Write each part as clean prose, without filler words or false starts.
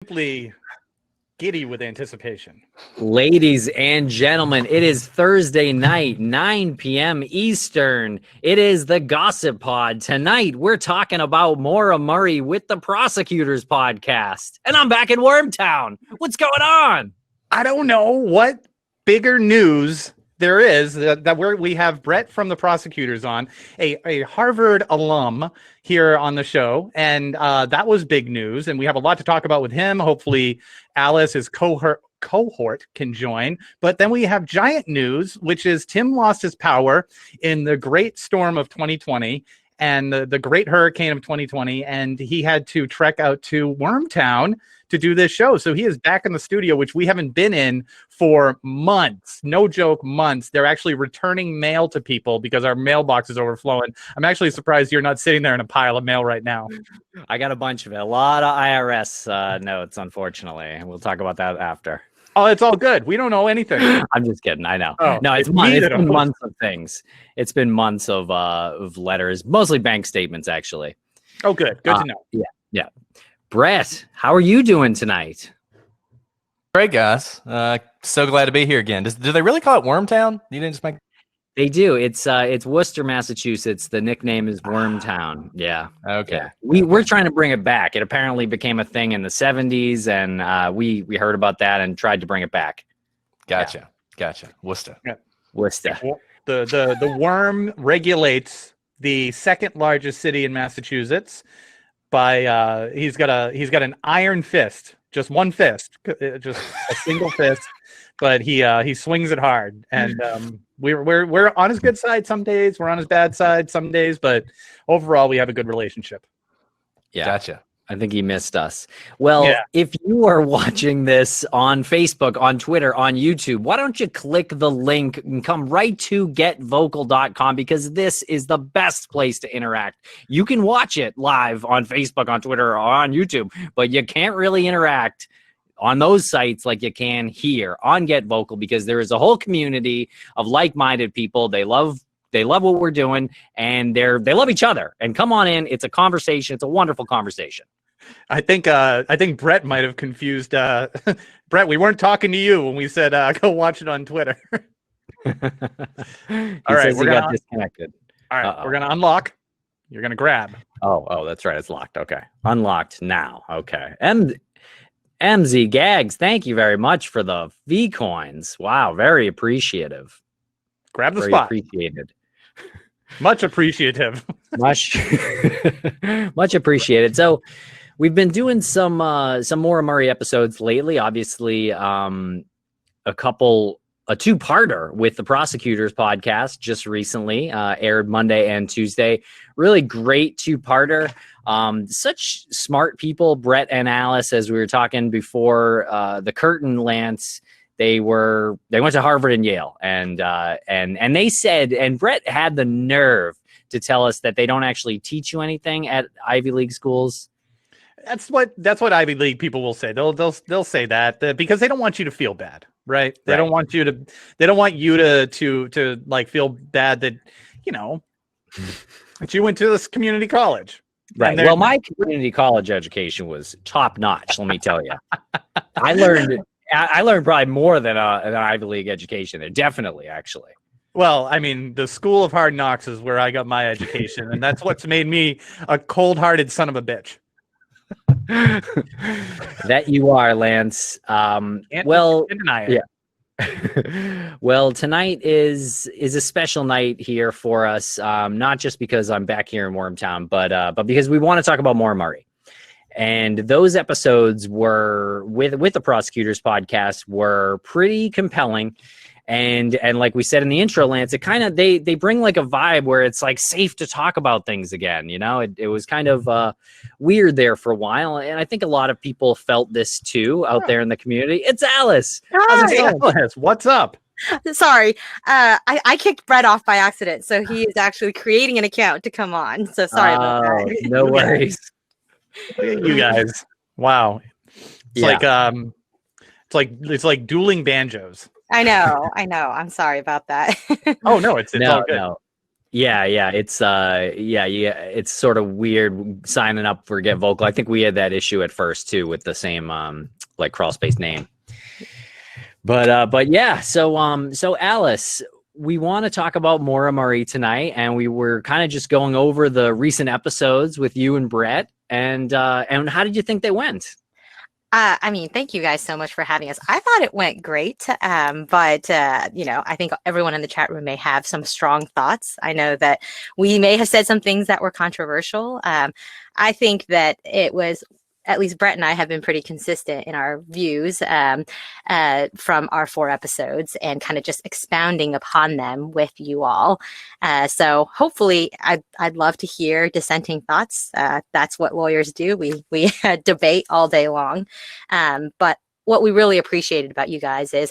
Simply giddy with anticipation. Ladies and gentlemen, it is Thursday night, 9 p.m. Eastern. It is the Gossip Pod. Tonight, we're talking about Maura Murray with the Prosecutors podcast. And I'm back in Wormtown. What's going on? I don't know what bigger news there is that we have Brett from the Prosecutors on, a Harvard alum here on the show. And that was big news. And we have a lot to talk about with him. Hopefully, Alice, his cohort, can join. But then we have giant news, which is Tim lost his power in the great storm of 2020 and the great hurricane of 2020. And he had to trek out to Wormtown to do this show. So he is back in the studio, which we haven't been in for months. No joke, months. They're actually returning mail to people because our mailbox is overflowing. I'm actually surprised you're not sitting there in a pile of mail right now. I got a bunch of it. A lot of IRS notes, unfortunately. We'll talk about that after. Oh, it's all good. We don't know anything. I'm just kidding. I know. Oh, no, it's been months of things. It's been months of letters, mostly bank statements, actually. Oh, good. Good to know. Yeah. Brett, how are you doing tonight? Great, guys. So glad to be here again. Do they really call it Wormtown? You didn't just make. They do. It's Worcester, Massachusetts. The nickname is Wormtown. Yeah. Okay. Yeah. We're trying to bring it back. It apparently became a thing in the 70s, and we heard about that and tried to bring it back. Gotcha. Worcester. Yeah. Worcester. The worm regulates the second largest city in Massachusetts by he's got an iron fist, just one fist, just a single fist, but he swings it hard, and we're on his good side some days, we're on his bad side some days, but overall we have a good relationship. Yeah. Gotcha. I think he missed us. Well, If you are watching this on Facebook, on Twitter, on YouTube, why don't you click the link and come right to getvocal.com, because this is the best place to interact. You can watch it live on Facebook, on Twitter, or on YouTube, but you can't really interact on those sites like you can here on Get Vocal, because there is a whole community of like-minded people. They love what we're doing, and they love each other. And come on in. It's a conversation. It's a wonderful conversation. I think Brett might have confused Brett. We weren't talking to you when we said go watch it on Twitter. All right, we got disconnected. All right, we're gonna unlock. You're gonna grab. Oh, that's right. It's locked. Okay, unlocked now. Okay, MZ Gags, thank you very much for the V coins. Wow, very appreciative. Grab the very spot. Appreciated. Much appreciative. much appreciated. So we've been doing some Maura Murray episodes lately. Obviously, a two-parter with the Prosecutors podcast just recently aired Monday and Tuesday. Really great two-parter. Such smart people, Brett and Alice, as we were talking before the curtain, Lance. They went to Harvard and Yale, and they said, and Brett had the nerve to tell us that they don't actually teach you anything at Ivy League schools. That's what Ivy League people will say. They'll say that because they don't want you to feel bad, right? They don't want you to like feel bad that that you went to this community college. Right. Well, my community college education was top notch. Let me tell you, I learned probably more than an Ivy League education there. Definitely, actually. Well, I mean, the School of Hard Knocks is where I got my education, and that's what's made me a cold-hearted son of a bitch. That you are, Lance. Well, tonight is a special night here for us. Not just because I'm back here in Wormtown, but because we want to talk about Maura Murray. And those episodes were with the Prosecutors podcast were pretty compelling. And like we said in the intro, Lance, it kind of they bring like a vibe where it's like safe to talk about things again. It was kind of weird there for a while, and I think a lot of people felt this too out there in the community. It's Alice. How's it going? Alice, what's up? Sorry, I kicked Brett off by accident, so he is actually creating an account to come on. So sorry about that. No worries. You guys, wow! It's like dueling banjos. I know. I'm sorry about that. Oh no, it's all good. No. Yeah, it's it's sort of weird signing up for Get Vocal. I think we had that issue at first too with the same like crawl space name. But yeah, so Alice, we want to talk about Maura Murray tonight, and we were kind of just going over the recent episodes with you and Brett, and how did you think they went? I mean, thank you guys so much for having us. I thought it went great, but I think everyone in the chat room may have some strong thoughts. I know that we may have said some things that were controversial. I think that it was, at least Brett and I have been pretty consistent in our views from our 4 episodes and kind of just expounding upon them with you all. So hopefully I'd love to hear dissenting thoughts. That's what lawyers do. We debate all day long. But what we really appreciated about you guys is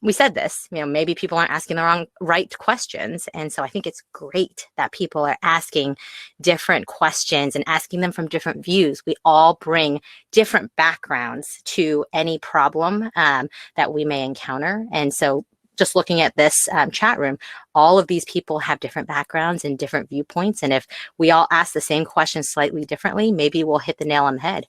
we said this, maybe people aren't asking the right questions. And so I think it's great that people are asking different questions and asking them from different views. We all bring different backgrounds to any problem that we may encounter. And so just looking at this chat room, all of these people have different backgrounds and different viewpoints. And if we all ask the same question slightly differently, maybe we'll hit the nail on the head.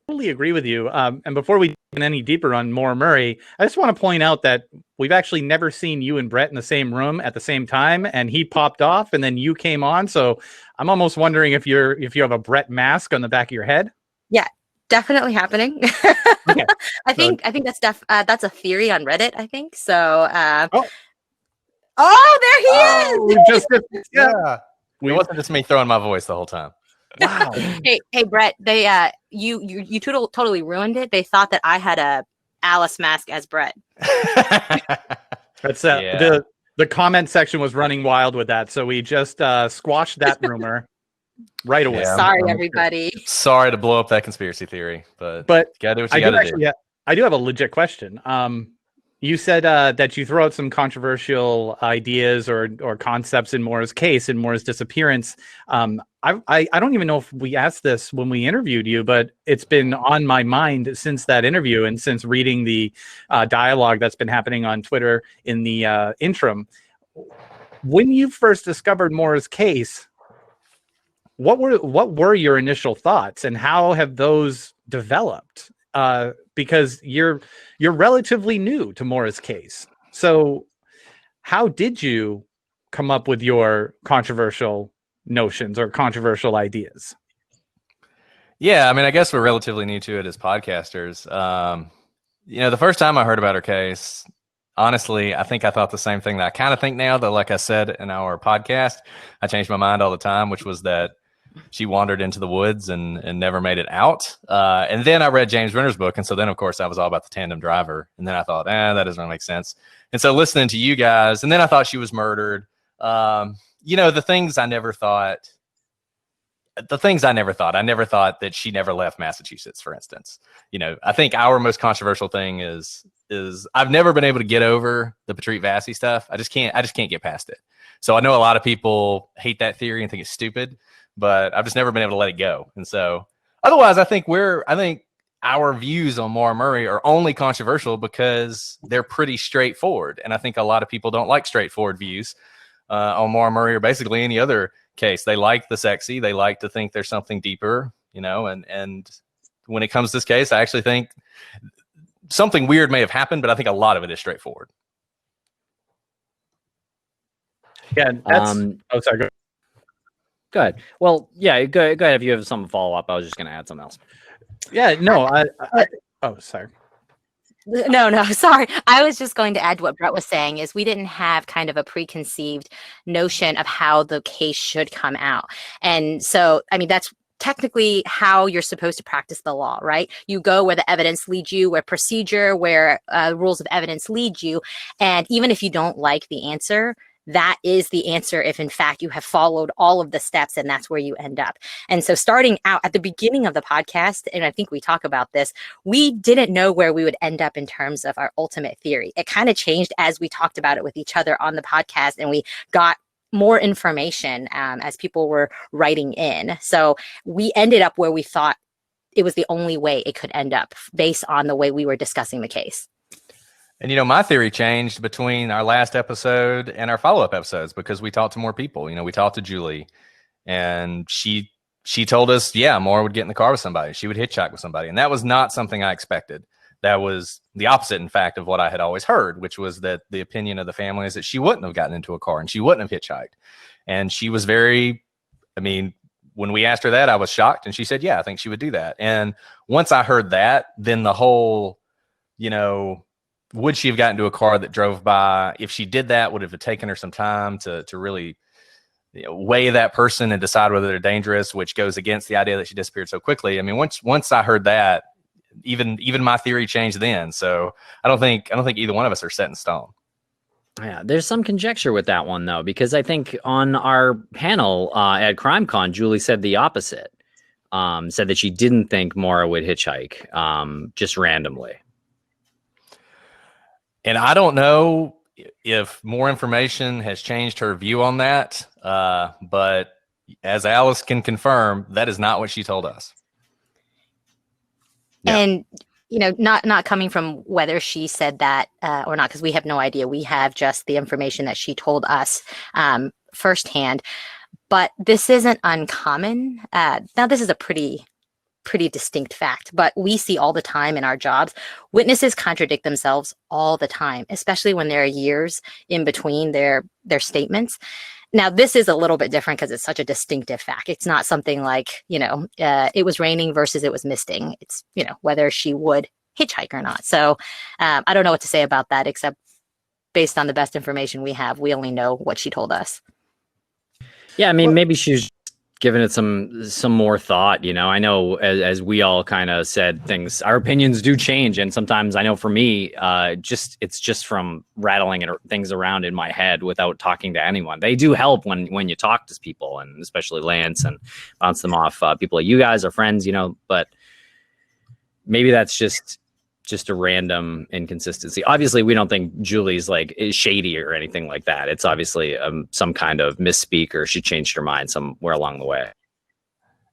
Totally agree with you. And before we get any deeper on Maura Murray, I just want to point out that we've actually never seen you and Brett in the same room at the same time, and he popped off and then you came on. So I'm almost wondering if you have a Brett mask on the back of your head. Yeah, definitely happening. Okay. I think that's a theory on Reddit, I think. So there he is. It wasn't just me throwing my voice the whole time. Wow. Hey, Brett, they you totally ruined it. They thought that I had a Alice mask as Brett. That's the comment section was running wild with that, so we just squashed that rumor right away. Yeah, Sorry, everybody. Sorry to blow up that conspiracy theory, but gotta do what you gotta do. Yeah, I do have a legit question. You said that you throw out some controversial ideas or concepts in Maura's case, in Maura's disappearance. I don't even know if we asked this when we interviewed you, but it's been on my mind since that interview and since reading the dialogue that's been happening on Twitter in the interim. When you first discovered Maura's case, what were your initial thoughts, and how have those developed? Because you're relatively new to Maura's case. So how did you come up with your controversial notions or controversial ideas? Yeah, I mean, I guess we're relatively new to it as podcasters. The first time I heard about her case, honestly, I think I thought the same thing that I kind of think now, though, like I said in our podcast, I changed my mind all the time, which was that she wandered into the woods and never made it out. And then I read James Renner's book. And so then, of course, I was all about the tandem driver. And then I thought, that doesn't really make sense. And so listening to you guys, and then I thought she was murdered. The things I never thought, I never thought that she never left Massachusetts, for instance. I think our most controversial thing is I've never been able to get over the Patrick Vassy stuff. I just can't get past it. So I know a lot of people hate that theory and think it's stupid, but I've just never been able to let it go. And so otherwise, I think our views on Maura Murray are only controversial because they're pretty straightforward. And I think a lot of people don't like straightforward views on Maura Murray or basically any other case. They like the sexy. They like to think there's something deeper, and when it comes to this case, I actually think something weird may have happened, but I think a lot of it is straightforward. Yeah. Sorry. Go ahead. Well, yeah, go ahead if you have some follow up. I was just going to add something else. Yeah, no, sorry. No, sorry. I was just going to add to what Brett was saying is we didn't have kind of a preconceived notion of how the case should come out. And so, I mean, that's technically how you're supposed to practice the law, right? You go where the evidence leads you, where procedure, where rules of evidence lead you. And even if you don't like the answer, that is the answer if in fact you have followed all of the steps, and that's where you end up. And so starting out at the beginning of the podcast, and I think we talk about this, we didn't know where we would end up in terms of our ultimate theory. It kind of changed as we talked about it with each other on the podcast, and we got more information as people were writing in. So we ended up where we thought it was the only way it could end up based on the way we were discussing the case. And, my theory changed between our last episode and our follow-up episodes because we talked to more people. We talked to Julie, and she told us, yeah, Maura would get in the car with somebody. She would hitchhike with somebody. And that was not something I expected. That was the opposite, in fact, of what I had always heard, which was that the opinion of the family is that she wouldn't have gotten into a car and she wouldn't have hitchhiked. And she was when we asked her that, I was shocked. And she said, yeah, I think she would do that. And once I heard that, then the whole, would she have gotten into a car that drove by? If she did that, would it have taken her some time to really weigh that person and decide whether they're dangerous, which goes against the idea that she disappeared so quickly. Once I heard that, even my theory changed then. So I don't think either one of us are set in stone. Yeah, there's some conjecture with that one though, because I think on our panel at CrimeCon, Julie said the opposite. Said that she didn't think Maura would hitchhike just randomly. And I don't know if more information has changed her view on that, but as Alice can confirm, that is not what she told us. Yeah. And not coming from whether she said that or not, because we have no idea. We have just the information that she told us firsthand. But this isn't uncommon. Now, this is a pretty distinct fact, but we see all the time in our jobs, witnesses contradict themselves all the time, especially when there are years in between their statements. Now, this is a little bit different because it's such a distinctive fact. It's not something like, it was raining versus it was misting. It's, whether she would hitchhike or not. So I don't know what to say about that, except based on the best information we have, we only know what she told us. Yeah, maybe she's given it some more thought. I know as we all kind of said, things, our opinions do change, and sometimes I know for me, it's just from rattling things around in my head without talking to anyone. They do help when you talk to people, and especially Lance, and bounce them off people like you guys are friends, But maybe that's just a random inconsistency. Obviously, we don't think Julie's is shady or anything like that. It's obviously some kind of misspeak, or she changed her mind somewhere along the way.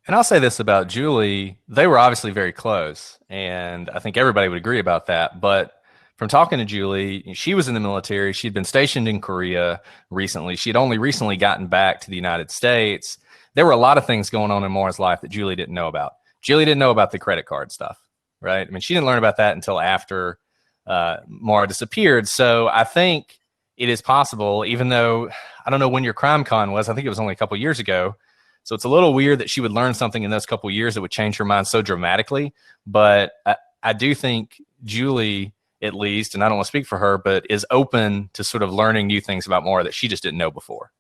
And I'll say this about Julie. They were obviously very close, and I think everybody would agree about that. But from talking to Julie, she was in the military. She'd been stationed in Korea recently. She'd only recently gotten back to the United States. There were a lot of things going on in Maura's life that Julie didn't know about. Julie didn't know about the credit card stuff. Right. She didn't learn about that until after Maura disappeared. So I think it is possible, even though I don't know when your CrimeCon was. I think it was only a couple of years ago. So it's a little weird that she would learn something in those couple of years that would change her mind so dramatically. But I do think Julie, at least, and I don't want to speak for her, but is open to sort of learning new things about Maura that she just didn't know before.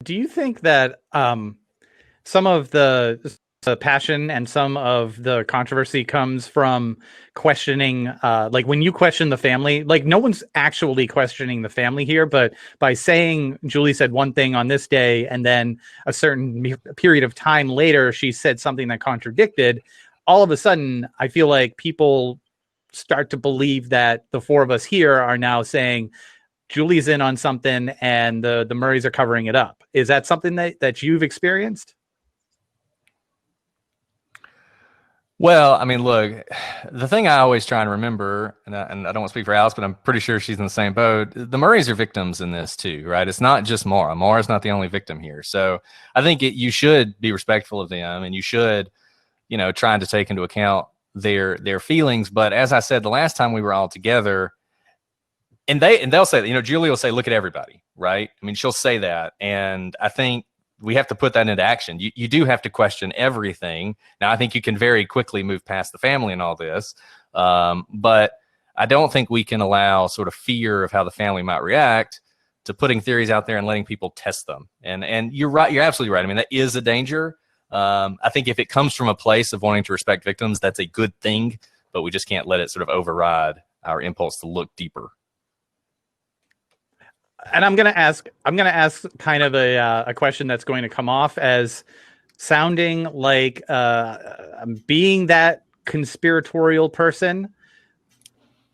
Do you think that some of the passion and some of the controversy comes from questioning, when you question the family, no one's actually questioning the family here, but by saying Julie said one thing on this day and then a certain period of time later she said something that contradicted, all of a sudden I feel like people start to believe that the four of us here are now saying Julie's in on something and the Murrays are covering it up. Is that something that you've experienced? Well, look, the thing I always try and remember, and I don't want to speak for Alice, but I'm pretty sure she's in the same boat. The Murrays are victims in this too, right? It's not just Maura. Maura's not the only victim here. So I think you should be respectful of them, and you should, trying to take into account their feelings. But as I said, the last time we were all together, and they'll say, Julie will say, look at everybody, right? She'll say that. And I think we have to put that into action. You do have to question everything. Now, I think you can very quickly move past the family and all this. But I don't think we can allow sort of fear of how the family might react to putting theories out there and letting people test them. And you're right. You're absolutely right. That is a danger. I think if it comes from a place of wanting to respect victims, that's a good thing, but we just can't let it sort of override our impulse to look deeper. And I'm gonna ask kind of a question that's going to come off as sounding like being that conspiratorial person.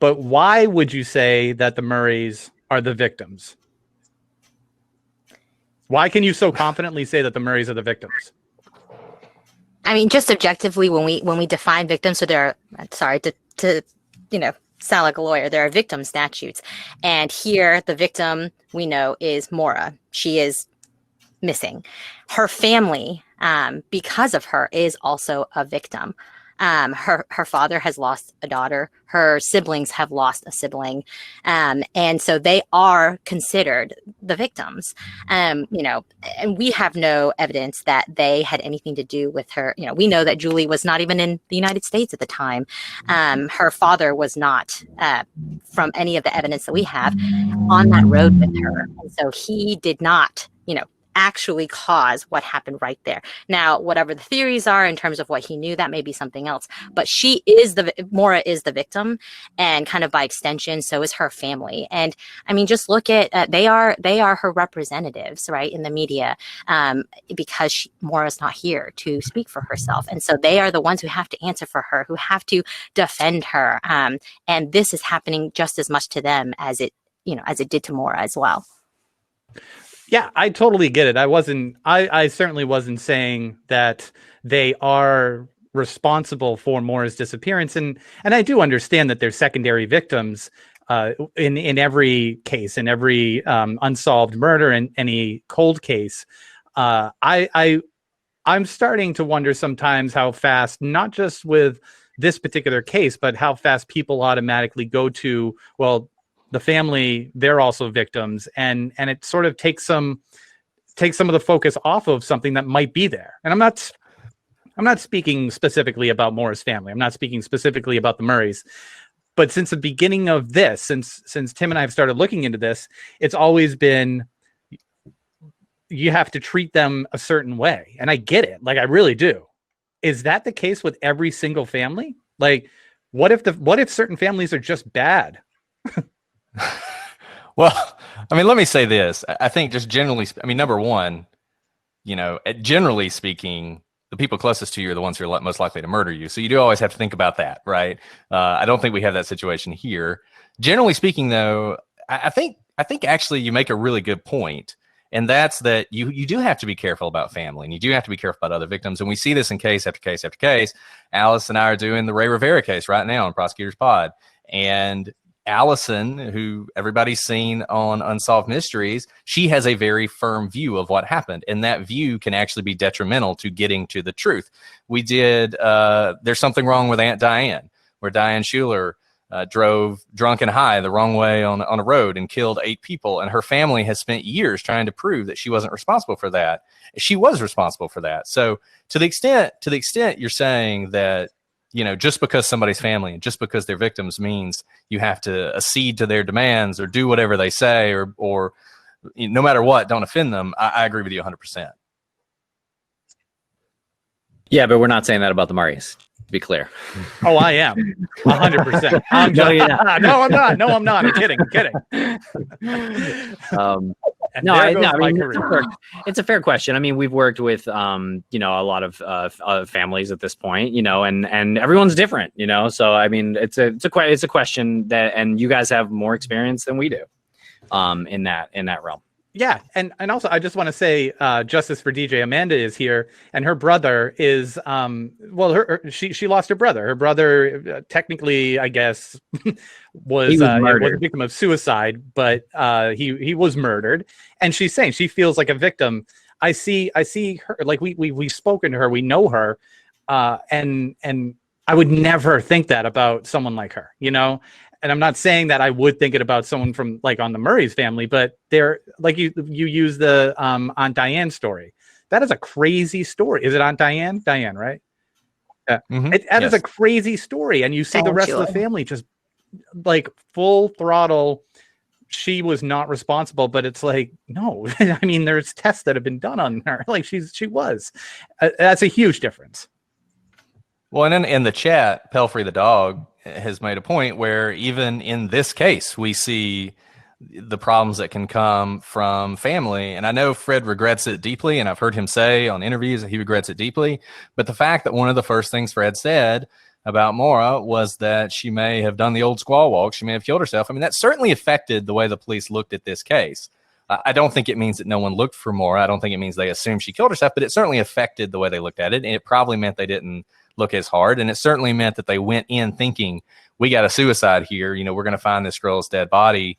But why would you say that the Murrays are the victims? Why can you so confidently say that the Murrays are the victims? Just objectively, when we define victims, so there are, sorry to sound like a lawyer. There are victim statutes. And here, the victim we know is Maura. She is missing. Her family, because of her, is also a victim. Her father has lost a daughter. Her siblings have lost a sibling. And so they are considered the victims. And we have no evidence that they had anything to do with her. We know that Julie was not even in the United States at the time. Her father was not, from any of the evidence that we have, on that road with her. And so he did not, actually cause what happened right there. Now, whatever the theories are in terms of what he knew, that may be something else. But Maura is the victim, and kind of by extension, so is her family. And I mean, just look at they are her representatives, right, in the media, because Maura's not here to speak for herself, and so they are the ones who have to answer for her, who have to defend her. And this is happening just as much to them as it did to Maura as well. Yeah, I totally get it. I certainly wasn't saying that they are responsible for Maura's disappearance. And I do understand that they're secondary victims in every case, in every unsolved murder, and any cold case. I'm starting to wonder sometimes how fast, not just with this particular case, but how fast people automatically go to, well, the family, they're also victims, and it sort of takes some of the focus off of something that might be there. And I'm not speaking specifically about Maura's family. I'm not speaking specifically about the Murrays. But since the beginning of this, since Tim and I have started looking into this, it's always been, you have to treat them a certain way. And I get it. Like, I really do. Is that the case with every single family? Like, what if certain families are just bad? Well, I mean, let me say this. I think just generally, number one, generally speaking, the people closest to you are the ones who are most likely to murder you. So you do always have to think about that, right? I don't think we have that situation here. Generally speaking, though, I think actually you make a really good point. And that's that you do have to be careful about family, and you do have to be careful about other victims. And we see this in case after case after case. Alice and I are doing the Ray Rivera case right now on Prosecutors Pod. And Allison, who everybody's seen on Unsolved Mysteries, she has a very firm view of what happened, and that view can actually be detrimental to getting to the truth. We did There's Something Wrong with Aunt Diane, where Diane Schuler drove drunk and high the wrong way on a road and killed 8 people, and her family has spent years trying to prove that she wasn't responsible for that. She was responsible for that. So to the extent you're saying that, just because somebody's family and just because they're victims means you have to accede to their demands or do whatever they say, or no matter what, don't offend them. I agree with you 100%. Yeah, but we're not saying that about the Murrays, to be clear. Oh, I am 100%. No, I'm not. No, I'm not. I'm kidding. It's a fair question. I mean, we've worked with, a lot of families at this point, and everyone's different, So I mean, it's a question that, and you guys have more experience than we do, in that realm. Yeah, and also I just want to say, justice for DJ. Amanda is here, and her brother is she lost her brother. Her brother, technically, I guess, was a victim of suicide, but he was murdered, and she's saying she feels like a victim. I see her, like we've spoken to her, we know her, and I would never think that about someone like her, And I'm not saying that I would think it about someone from, like, on the Murray's family, but they're like, you use the Aunt Diane story. That is a crazy story. Is it Aunt Diane? Diane, right? Yeah. Mm-hmm. That is a crazy story. And you see the rest of the family just like full throttle. She was not responsible, but it's like, no, I mean, there's tests that have been done on her. Like she was. That's a huge difference. Well, and in the chat, Pelfrey the dog has made a point where even in this case, we see the problems that can come from family. And I know Fred regrets it deeply, and I've heard him say on interviews that he regrets it deeply. But the fact that one of the first things Fred said about Maura was that she may have done the old squaw walk, she may have killed herself. I mean, that certainly affected the way the police looked at this case. I don't think it means that no one looked for Maura. I don't think it means they assumed she killed herself, but it certainly affected the way they looked at it. And it probably meant they didn't look as hard. And it certainly meant that they went in thinking we got a suicide here. You know, we're going to find this girl's dead body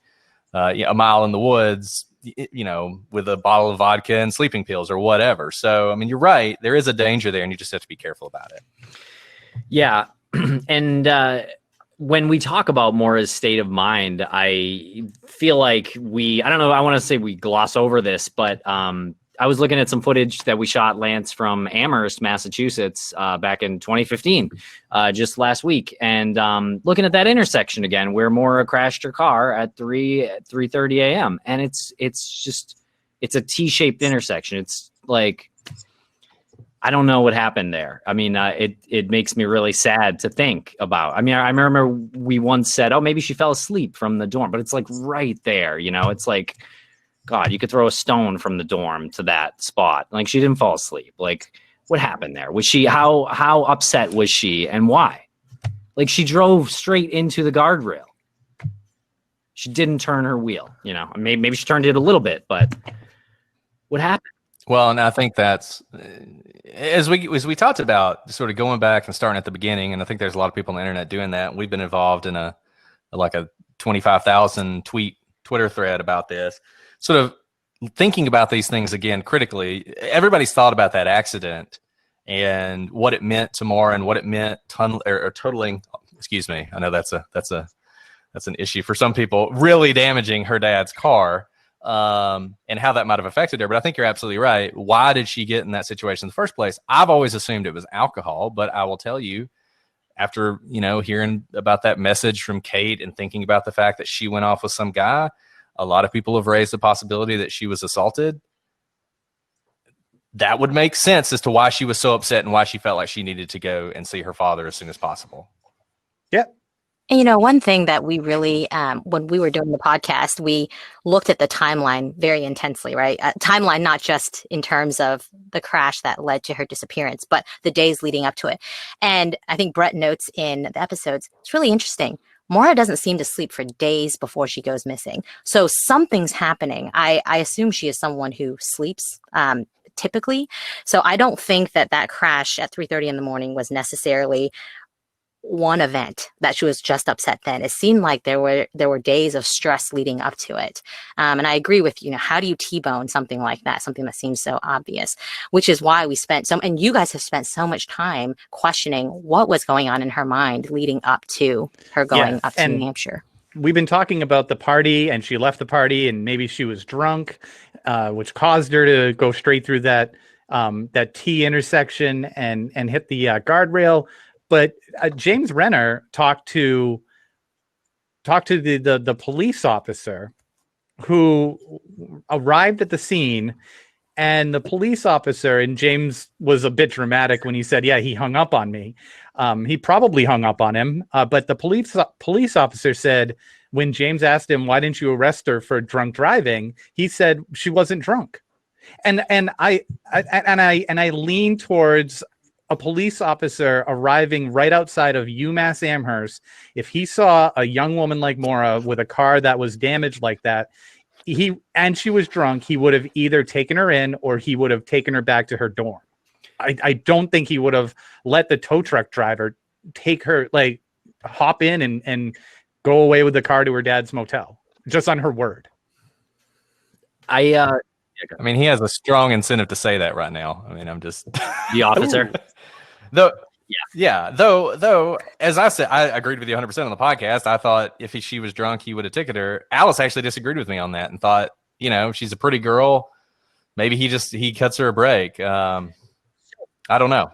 a mile in the woods, you know, with a bottle of vodka and sleeping pills or whatever. So, I mean, you're right. There is a danger there, and you just have to be careful about it. Yeah. And when we talk about Maura's state of mind, I feel like I don't know, I want to say we gloss over this, but I was looking at some footage that we shot, Lance, from Amherst, Massachusetts, back in 2015, just last week, and looking at that intersection again where Maura crashed her car at 3:30 a.m. and it's a T-shaped intersection. It's like, I don't know what happened there. I mean, it makes me really sad to think about. I mean, I remember we once said, oh, maybe she fell asleep from the dorm, but it's like right there, you know. It's like, God, you could throw a stone from the dorm to that spot. Like, she didn't fall asleep. Like, what happened there? Was she, how upset was she, and why? Like, she drove straight into the guardrail. She didn't turn her wheel, you know. Maybe she turned it a little bit, but what happened? Well, and I think that's, as we talked about, sort of going back and starting at the beginning, and I think there's a lot of people on the internet doing that. We've been involved in a 25,000 tweet Twitter thread about this. Sort of thinking about these things again critically. Everybody's thought about that accident and what it meant to Maura and what it meant totaling. Excuse me. I know that's an issue for some people. Really damaging her dad's car, and how that might have affected her. But I think you're absolutely right. Why did she get in that situation in the first place? I've always assumed it was alcohol, but I will tell you, after hearing about that message from Kate and thinking about the fact that she went off with some guy. A lot of people have raised the possibility that she was assaulted. That would make sense as to why she was so upset and why she felt like she needed to go and see her father as soon as possible. Yeah. And, one thing that we really, when we were doing the podcast, we looked at the timeline very intensely, right? Timeline, not just in terms of the crash that led to her disappearance, but the days leading up to it. And I think Brett notes in the episodes, it's really interesting. Maura doesn't seem to sleep for days before she goes missing. So something's happening. I assume she is someone who sleeps typically. So I don't think that crash at 3:30 in the morning was necessarily one event that she was just upset then. It seemed like there were days of stress leading up to it. And I agree with how do you T-bone something like that, something that seems so obvious, which is why we spent and you guys have spent so much time questioning what was going on in her mind leading up to her going up to New Hampshire. We've been talking about the party, and she left the party, and maybe she was drunk, which caused her to go straight through that T intersection and hit the guardrail. But James Renner talked to the police officer who arrived at the scene, and the police officer, and James was a bit dramatic when he said, yeah, he hung up on me. He probably hung up on him. But the police officer said, when James asked him, why didn't you arrest her for drunk driving? He said she wasn't drunk. And I lean towards a police officer arriving right outside of UMass Amherst. If he saw a young woman like Maura with a car that was damaged like that, and she was drunk, he would have either taken her in or he would have taken her back to her dorm. I don't think he would have let the tow truck driver take her, like, hop in and go away with the car to her dad's motel just on her word. I mean, he has a strong incentive to say that right now. I mean, I'm just the officer. Though, as I said, I agreed with you 100% on the podcast. I thought if she was drunk, he would have ticketed her. Alice actually disagreed with me on that and thought, she's a pretty girl. Maybe he cuts her a break. I don't know.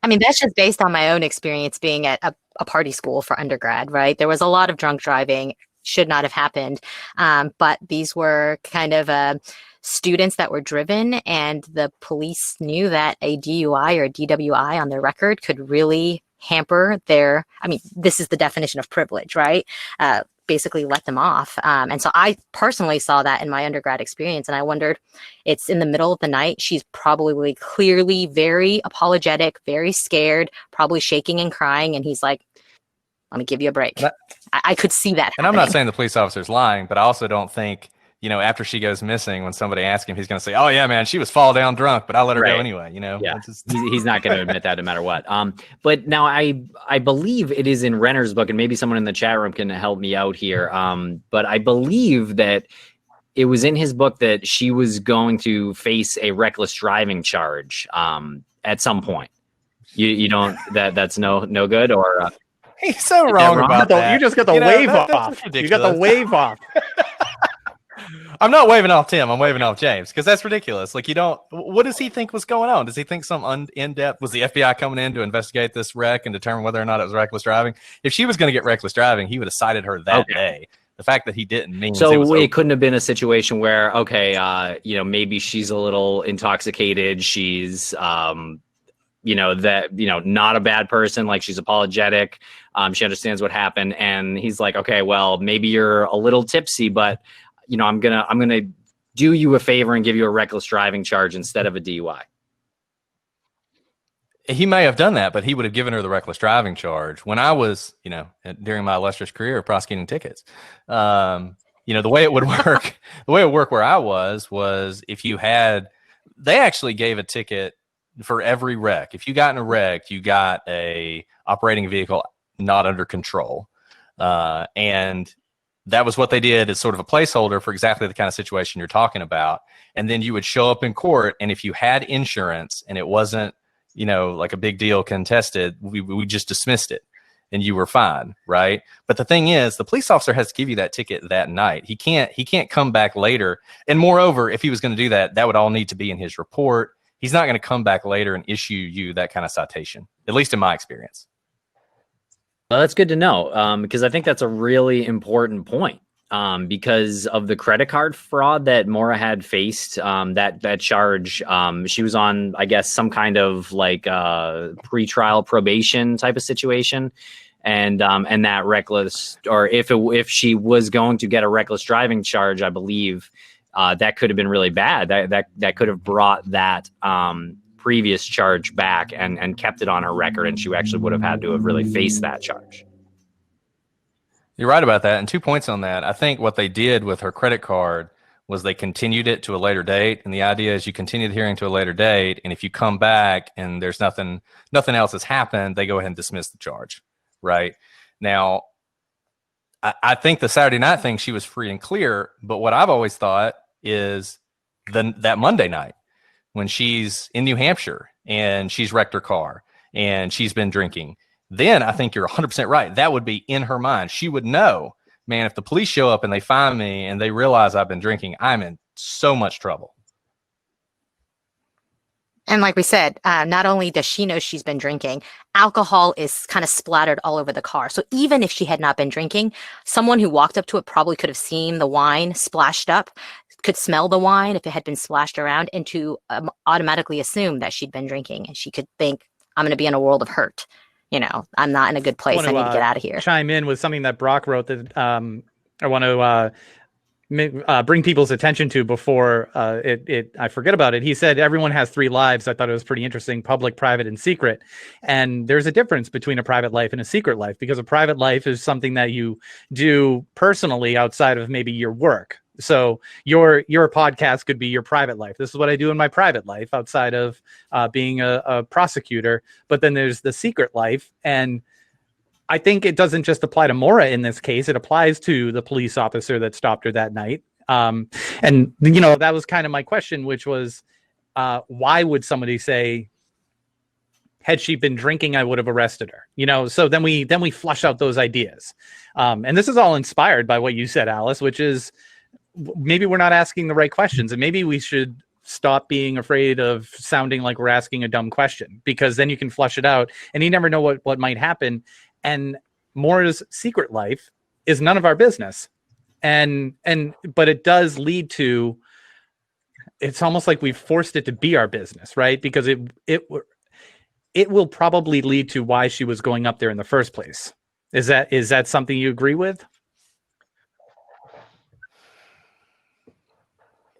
I mean, that's just based on my own experience being at a party school for undergrad, right? There was a lot of drunk driving, should not have happened. But these were kind of students that were driven, and the police knew that a DUI or a DWI on their record could really hamper this is the definition of privilege, right? Basically let them off. And so I personally saw that in my undergrad experience, and I wondered, it's in the middle of the night. She's probably clearly very apologetic, very scared, probably shaking and crying. And he's like, let me give you a break. I could see that happening. And I'm not saying the police officer's lying, but I also don't think after she goes missing, when somebody asks him, he's going to say, "Oh yeah, man, she was fall down drunk, but I let her go anyway." Yeah, he's not going to admit that no matter what. But now I believe it is in Renner's book, and maybe someone in the chat room can help me out here. But I believe that it was in his book that she was going to face a reckless driving charge at some point. You don't that's no good, or he's so wrong about that. You just got the wave off. You got the wave off. I'm not waving off Tim. I'm waving off James, because that's ridiculous. Like, what does he think was going on? Does he think some in-depth, was the FBI coming in to investigate this wreck and determine whether or not it was reckless driving? If she was going to get reckless driving, he would have cited her that day. The fact that he didn't means it couldn't have been a situation where, maybe she's a little intoxicated. She's, not a bad person. Like, she's apologetic. She understands what happened. And he's like, okay, well, maybe you're a little tipsy, but I'm gonna do you a favor and give you a reckless driving charge instead of a DUI. He may have done that, but he would have given her the reckless driving charge. When I was, during my illustrious career prosecuting tickets, the way it would work, where I was if they actually gave a ticket for every wreck. If you got in a wreck, you got a operating vehicle not under control, and that was what they did as sort of a placeholder for exactly the kind of situation you're talking about. And then you would show up in court, and if you had insurance and it wasn't, like a big deal contested, we just dismissed it and you were fine, right? But the thing is, the police officer has to give you that ticket that night. He can't come back later. And moreover, if he was going to do that, that would all need to be in his report. He's not going to come back later and issue you that kind of citation, at least in my experience. Well, that's good to know, because I think that's a really important point, because of the credit card fraud that Maura had faced, that charge. She was on, I guess, some kind of like pretrial probation type of situation. And that reckless, or if she was going to get a reckless driving charge, I believe that could have been really bad. That could have brought that previous charge back and kept it on her record, and she actually would have had to have really faced that charge. You're right about that. And 2 points on that. I think what they did with her credit card was they continued it to a later date. And the idea is you continue the hearing to a later date, and if you come back and there's nothing else has happened, they go ahead and dismiss the charge. Right now, I think the Saturday night thing, she was free and clear. But what I've always thought is that Monday night, when she's in New Hampshire and she's wrecked her car and she's been drinking, then I think you're 100% right. That would be in her mind. She would know, man, if the police show up and they find me and they realize I've been drinking, I'm in so much trouble. And like we said, not only does she know she's been drinking, alcohol is kind of splattered all over the car. So even if she had not been drinking, someone who walked up to it probably could have seen the wine splashed up, could smell the wine if it had been splashed around, and to automatically assume that she'd been drinking. And she could think, I'm going to be in a world of hurt. I'm not in a good place. I need to get out of here. Chime in with something that Brock wrote that I want to bring people's attention to before I forget about it. He said everyone has 3 lives. I thought it was pretty interesting: public, private, and secret. And there's a difference between a private life and a secret life, because a private life is something that you do personally outside of maybe your work. So your podcast could be your private life. This is what I do in my private life outside of being a prosecutor. But then there's the secret life. And I think it doesn't just apply to Maura in this case. It applies to the police officer that stopped her that night. And, that was kind of my question, which was, why would somebody say, had she been drinking, I would have arrested her? So then we flush out those ideas. And this is all inspired by what you said, Alice, which is, maybe we're not asking the right questions, and maybe we should stop being afraid of sounding like we're asking a dumb question, because then you can flush it out and you never know what might happen. And Maura's secret life is none of our business. But it does lead to, it's almost like we've forced it to be our business, right? Because it will probably lead to why she was going up there in the first place. Is that something you agree with?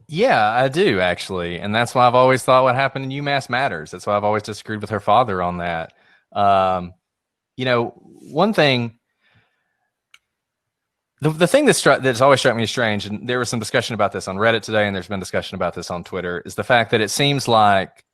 Yeah, I do, actually. And that's why I've always thought what happened in UMass matters. That's why I've always disagreed with her father on that. One thing, The thing that's always struck me as strange, and there was some discussion about this on Reddit today, and there's been discussion about this on Twitter, is the fact that it seems like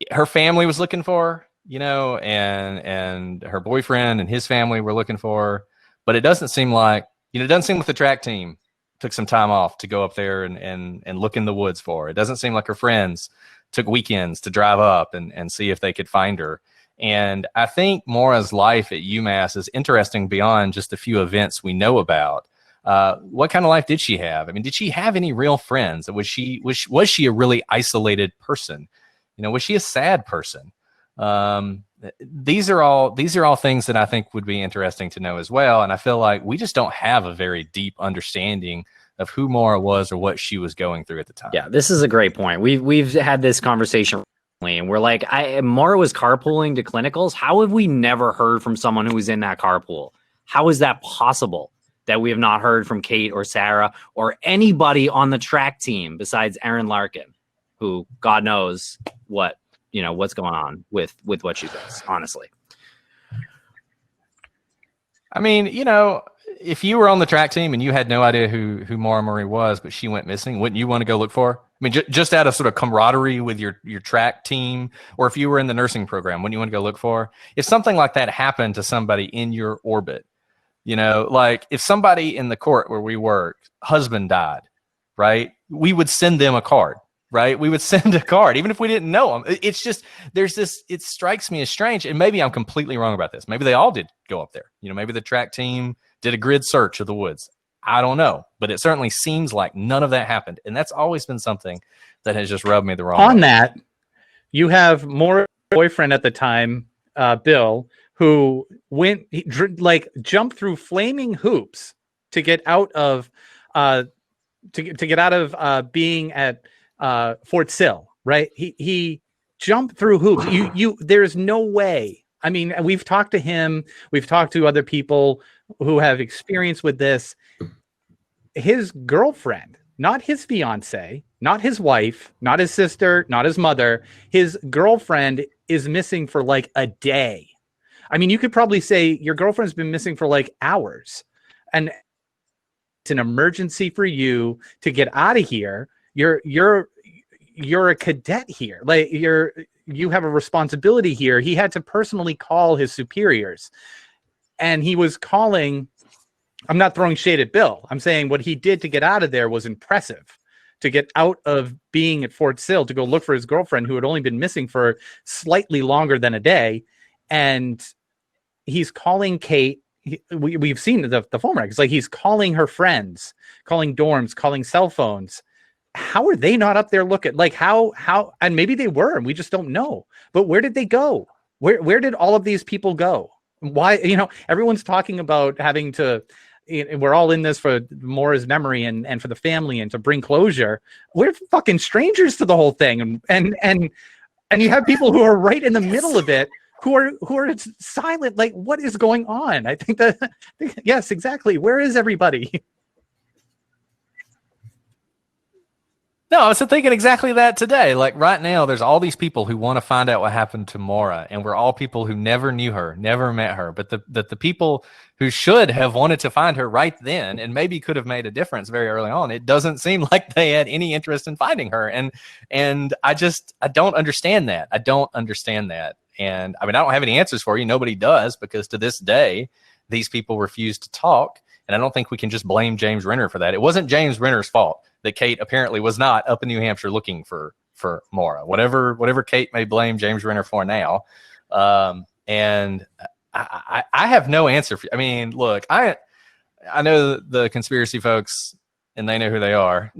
her family was looking for her, and her boyfriend and his family were looking for her, but it doesn't seem like, it doesn't seem like the track team took some time off to go up there and look in the woods for her. It doesn't seem like her friends took weekends to drive up and see if they could find her. And I think Maura's life at UMass is interesting beyond just a few events we know about. What kind of life did she have? I mean, did she have any real friends? Was she a really isolated person? Was she a sad person? These are all things that I think would be interesting to know as well. And I feel like we just don't have a very deep understanding of who Maura was or what she was going through at the time. Yeah, this is a great point. We've had this conversation recently, and we're like, Maura was carpooling to clinicals. How have we never heard from someone who was in that carpool? How is that possible that we have not heard from Kate or Sarah or anybody on the track team besides Erin Larkin, who God knows what's going on with what she does, honestly. I mean, if you were on the track team and you had no idea who Maura Murray was, but she went missing, wouldn't you want to go look for her? I mean, just out of sort of camaraderie with your track team, or if you were in the nursing program, wouldn't you want to go look for her? If something like that happened to somebody in your orbit, like if somebody in the court where we worked, husband died, right? We would send them a card. Right? We would send a card, even if we didn't know them. It's just, it strikes me as strange. And maybe I'm completely wrong about this. Maybe they all did go up there. Maybe the track team did a grid search of the woods. I don't know. But it certainly seems like none of that happened. And that's always been something that has just rubbed me the wrong way. On that, you have Maura's boyfriend at the time, Bill, who jumped through flaming hoops to get out of being at Fort Sill, right? He jumped through hoops. There's no way. I mean, we've talked to him. We've talked to other people who have experience with this. His girlfriend, not his fiance, not his wife, not his sister, not his mother. His girlfriend is missing for like a day. I mean, you could probably say your girlfriend's been missing for like hours, and it's an emergency for you to get out of here. You're a cadet here. Like you have a responsibility here. He had to personally call his superiors, and he was calling. I'm not throwing shade at Bill. I'm saying what he did to get out of there was impressive. To get out of being at Fort Sill to go look for his girlfriend who had only been missing for slightly longer than a day, and he's calling Kate. We've seen the phone records. Like he's calling her friends, calling dorms, calling cell phones. How are they not up there looking? Like how, and maybe they were, and we just don't know. But where did they go? Where did all of these people go? Why, everyone's talking about having to, we're all in this for Maura's memory and for the family and to bring closure. We're fucking strangers to the whole thing. And you have people who are right in the middle of it, who are silent. Like, what is going on? I think that, yes, exactly. Where is everybody? No, I was thinking exactly that today. Like right now, there's all these people who want to find out what happened to Maura, and we're all people who never knew her, never met her. But the people who should have wanted to find her right then, and maybe could have made a difference very early on, it doesn't seem like they had any interest in finding her. And I don't understand that. I don't understand that. And I mean, I don't have any answers for you. Nobody does, because to this day, these people refuse to talk. And I don't think we can just blame James Renner for that. It wasn't James Renner's fault that Kate apparently was not up in New Hampshire looking for Maura. Whatever Kate may blame James Renner for now. And I have no answer for. I mean, look, I know the conspiracy folks, and they know who they are,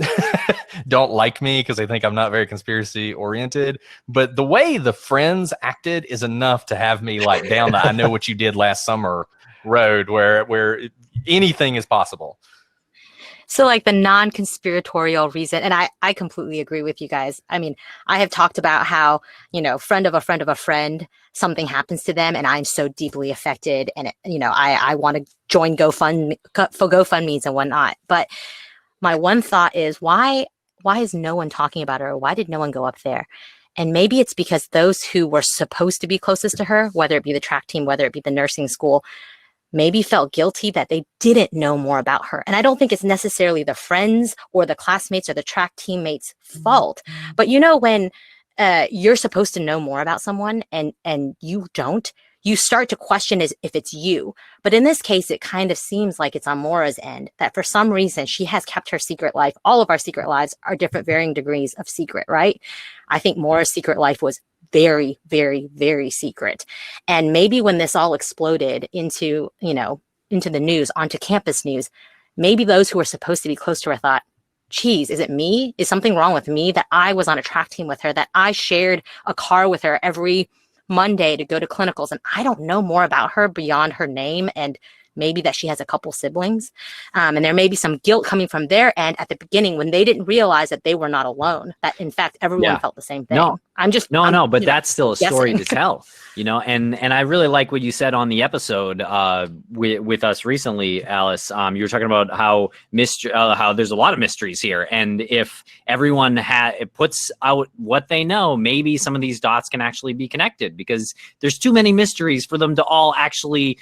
don't like me because they think I'm not very conspiracy oriented. But the way the friends acted is enough to have me like down the I know what you did last summer road where anything is possible. So like the non-conspiratorial reason, and I completely agree with you guys. I mean, I have talked about how, friend of a friend of a friend, something happens to them and I'm so deeply affected, and I want to join GoFundMe's and whatnot. But my one thought is, why is no one talking about her? Why did no one go up there? And maybe it's because those who were supposed to be closest to her, whether it be the track team, whether it be the nursing school, maybe felt guilty that they didn't know more about her. And I don't think it's necessarily the friends or the classmates or the track teammates' fault. But when you're supposed to know more about someone and you don't, you start to question if it's you. But in this case, it kind of seems like it's on Maura's end, that for some reason she has kept her secret life. All of our secret lives are different varying degrees of secret, right? I think Maura's secret life was very, very, very secret. And maybe when this all exploded into the news, onto campus news, maybe those who were supposed to be close to her thought, geez, is it me? Is something wrong with me that I was on a track team with her, that I shared a car with her every Monday to go to clinicals, and I don't know more about her beyond her name and maybe that she has a couple siblings. And there may be some guilt coming from their end at the beginning when they didn't realize that they were not alone, that in fact, everyone felt the same thing. No, but that's still a story to tell, and I really like what you said on the episode with us recently, Alice. You were talking about how there's a lot of mysteries here. And if everyone puts out what they know, maybe some of these dots can actually be connected, because there's too many mysteries for them to all actually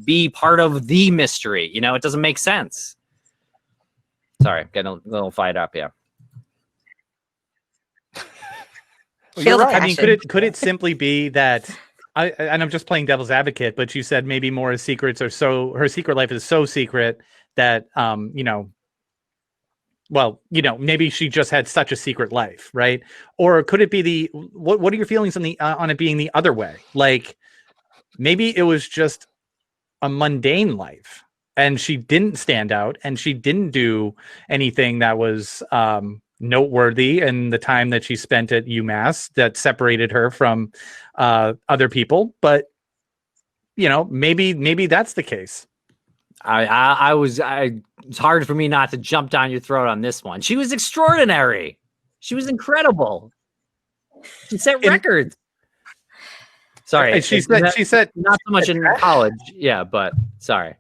be part of the mystery. It doesn't make sense. Sorry, getting a little fired up. Yeah. You're right. I mean, could it simply be that and I'm just playing devil's advocate, but you said maybe Maura's secrets are her secret life is so secret that maybe she just had such a secret life, right? Or could it be what are your feelings on it being the other way? Like maybe it was just a mundane life and she didn't stand out and she didn't do anything that was noteworthy in the time that she spent at UMass that separated her from other people. But maybe that's the case. It's hard for me not to jump down your throat on this one. She was extraordinary. She was incredible. She set records. Sorry, she said not so much in college. Yeah, but sorry,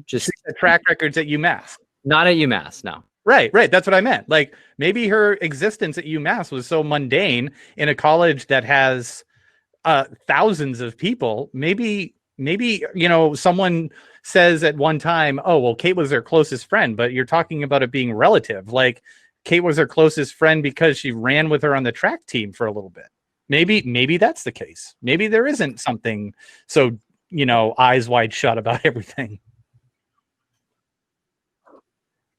just track records at UMass. Not at UMass, no. Right. That's what I meant. Like maybe her existence at UMass was so mundane in a college that has thousands of people. Maybe someone says at one time, oh, well, Kate was her closest friend, but you're talking about it being relative. Like Kate was her closest friend because she ran with her on the track team for a little bit. Maybe that's the case. Maybe there isn't something so, eyes wide shut about everything.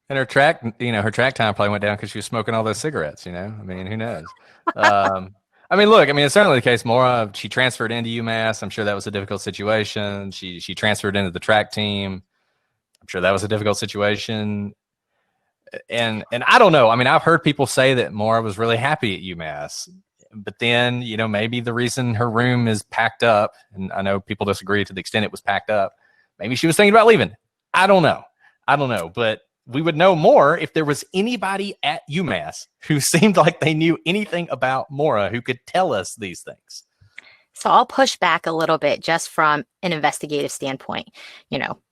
And her track time probably went down because she was smoking all those cigarettes, I mean, who knows? It's certainly the case. Maura, she transferred into UMass. I'm sure that was a difficult situation. She transferred into the track team. I'm sure that was a difficult situation. And I don't know. I mean, I've heard people say that Maura was really happy at UMass. But then, maybe the reason her room is packed up, and I know people disagree to the extent it was packed up, maybe she was thinking about leaving. I don't know. But we would know more if there was anybody at UMass who seemed like they knew anything about Maura who could tell us these things. So I'll push back a little bit just from an investigative standpoint.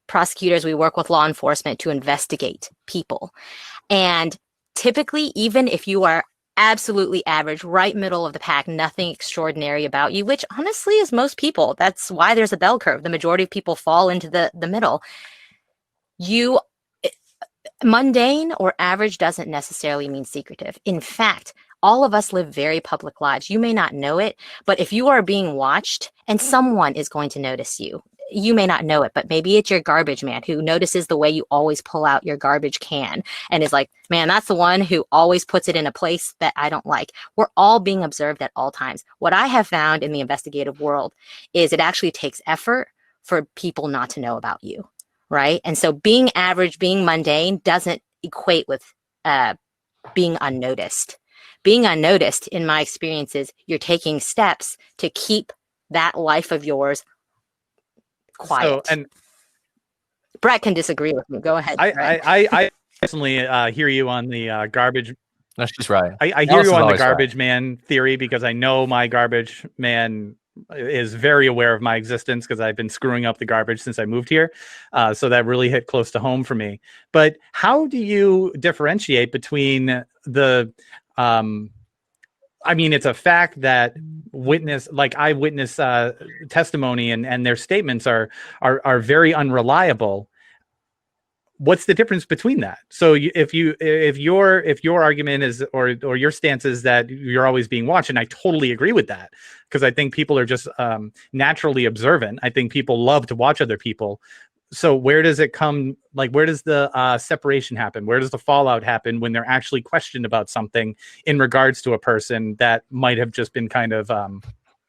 Prosecutors, we work with law enforcement to investigate people. And typically, even if you are absolutely average, right middle of the pack, nothing extraordinary about you, which honestly is most people. That's why there's a bell curve. The majority of people fall into the middle. Mundane or average doesn't necessarily mean secretive. In fact, all of us live very public lives. You may not know it, but if you are being watched and someone is going to notice you, you may not know it, but maybe it's your garbage man who notices the way you always pull out your garbage can and is like, man, that's the one who always puts it in a place that I don't like. We're all being observed at all times. What I have found in the investigative world is it actually takes effort for people not to know about you. Right. And so being average, being mundane doesn't equate with being unnoticed. Being unnoticed, in my experience, is you're taking steps to keep that life of yours quiet. And Brett can disagree with me. Go ahead. I personally hear you on the garbage. That's just right. I hear you on the garbage man theory because I know my garbage man is very aware of my existence because I've been screwing up the garbage since I moved here. So that really hit close to home for me. But how do you differentiate between the I mean, it's a fact that eyewitness testimony and their statements are very unreliable. What's the difference between that? So if your argument is or your stance is that you're always being watched, and I totally agree with that, because I think people are just naturally observant. I think people love to watch other people. So where does it come? Like, where does the separation happen? Where does the fallout happen when they're actually questioned about something in regards to a person that might have just been kind of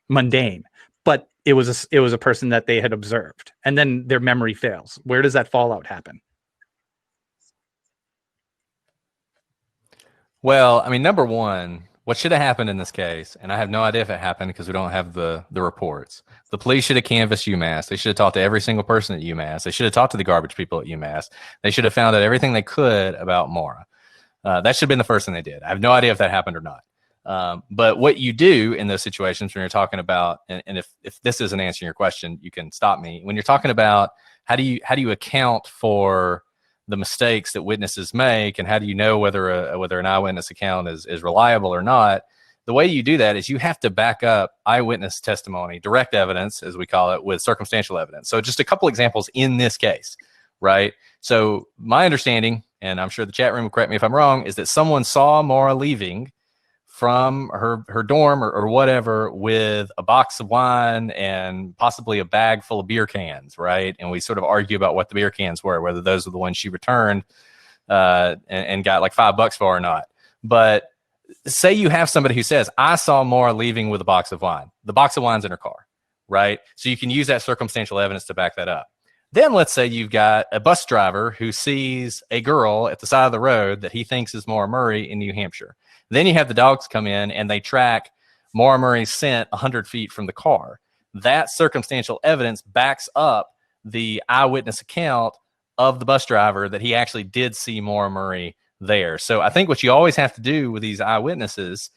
mundane, but it was a person that they had observed, and then their memory fails? Where does that fallout happen? Well, I mean, number one, what should have happened in this case, and I have no idea if it happened because we don't have the reports. The police should have canvassed UMass. They should have talked to every single person at UMass. They should have talked to the garbage people at UMass. They should have found out everything they could about Maura. That should have been the first thing they did. I have no idea if that happened or not. But what you do in those situations when you're talking about, and if this isn't answering your question, you can stop me. When you're talking about how do you account for the mistakes that witnesses make, and how do you know whether an eyewitness account is reliable or not? The way you do that is you have to back up eyewitness testimony, direct evidence, as we call it, with circumstantial evidence. So just a couple examples in this case, right? So my understanding, and I'm sure the chat room will correct me if I'm wrong, is that someone saw Maura leaving from her dorm or whatever with a box of wine and possibly a bag full of beer cans, right? And we sort of argue about what the beer cans were, whether those were the ones she returned and got like $5 for or not. But say you have somebody who says, I saw Maura leaving with a box of wine. The box of wine's in her car, right? So you can use that circumstantial evidence to back that up. Then let's say you've got a bus driver who sees a girl at the side of the road that he thinks is Maura Murray in New Hampshire. Then you have the dogs come in and they track Maura Murray's scent 100 feet from the car. That circumstantial evidence backs up the eyewitness account of the bus driver that he actually did see Maura Murray there. So I think what you always have to do with these eyewitnesses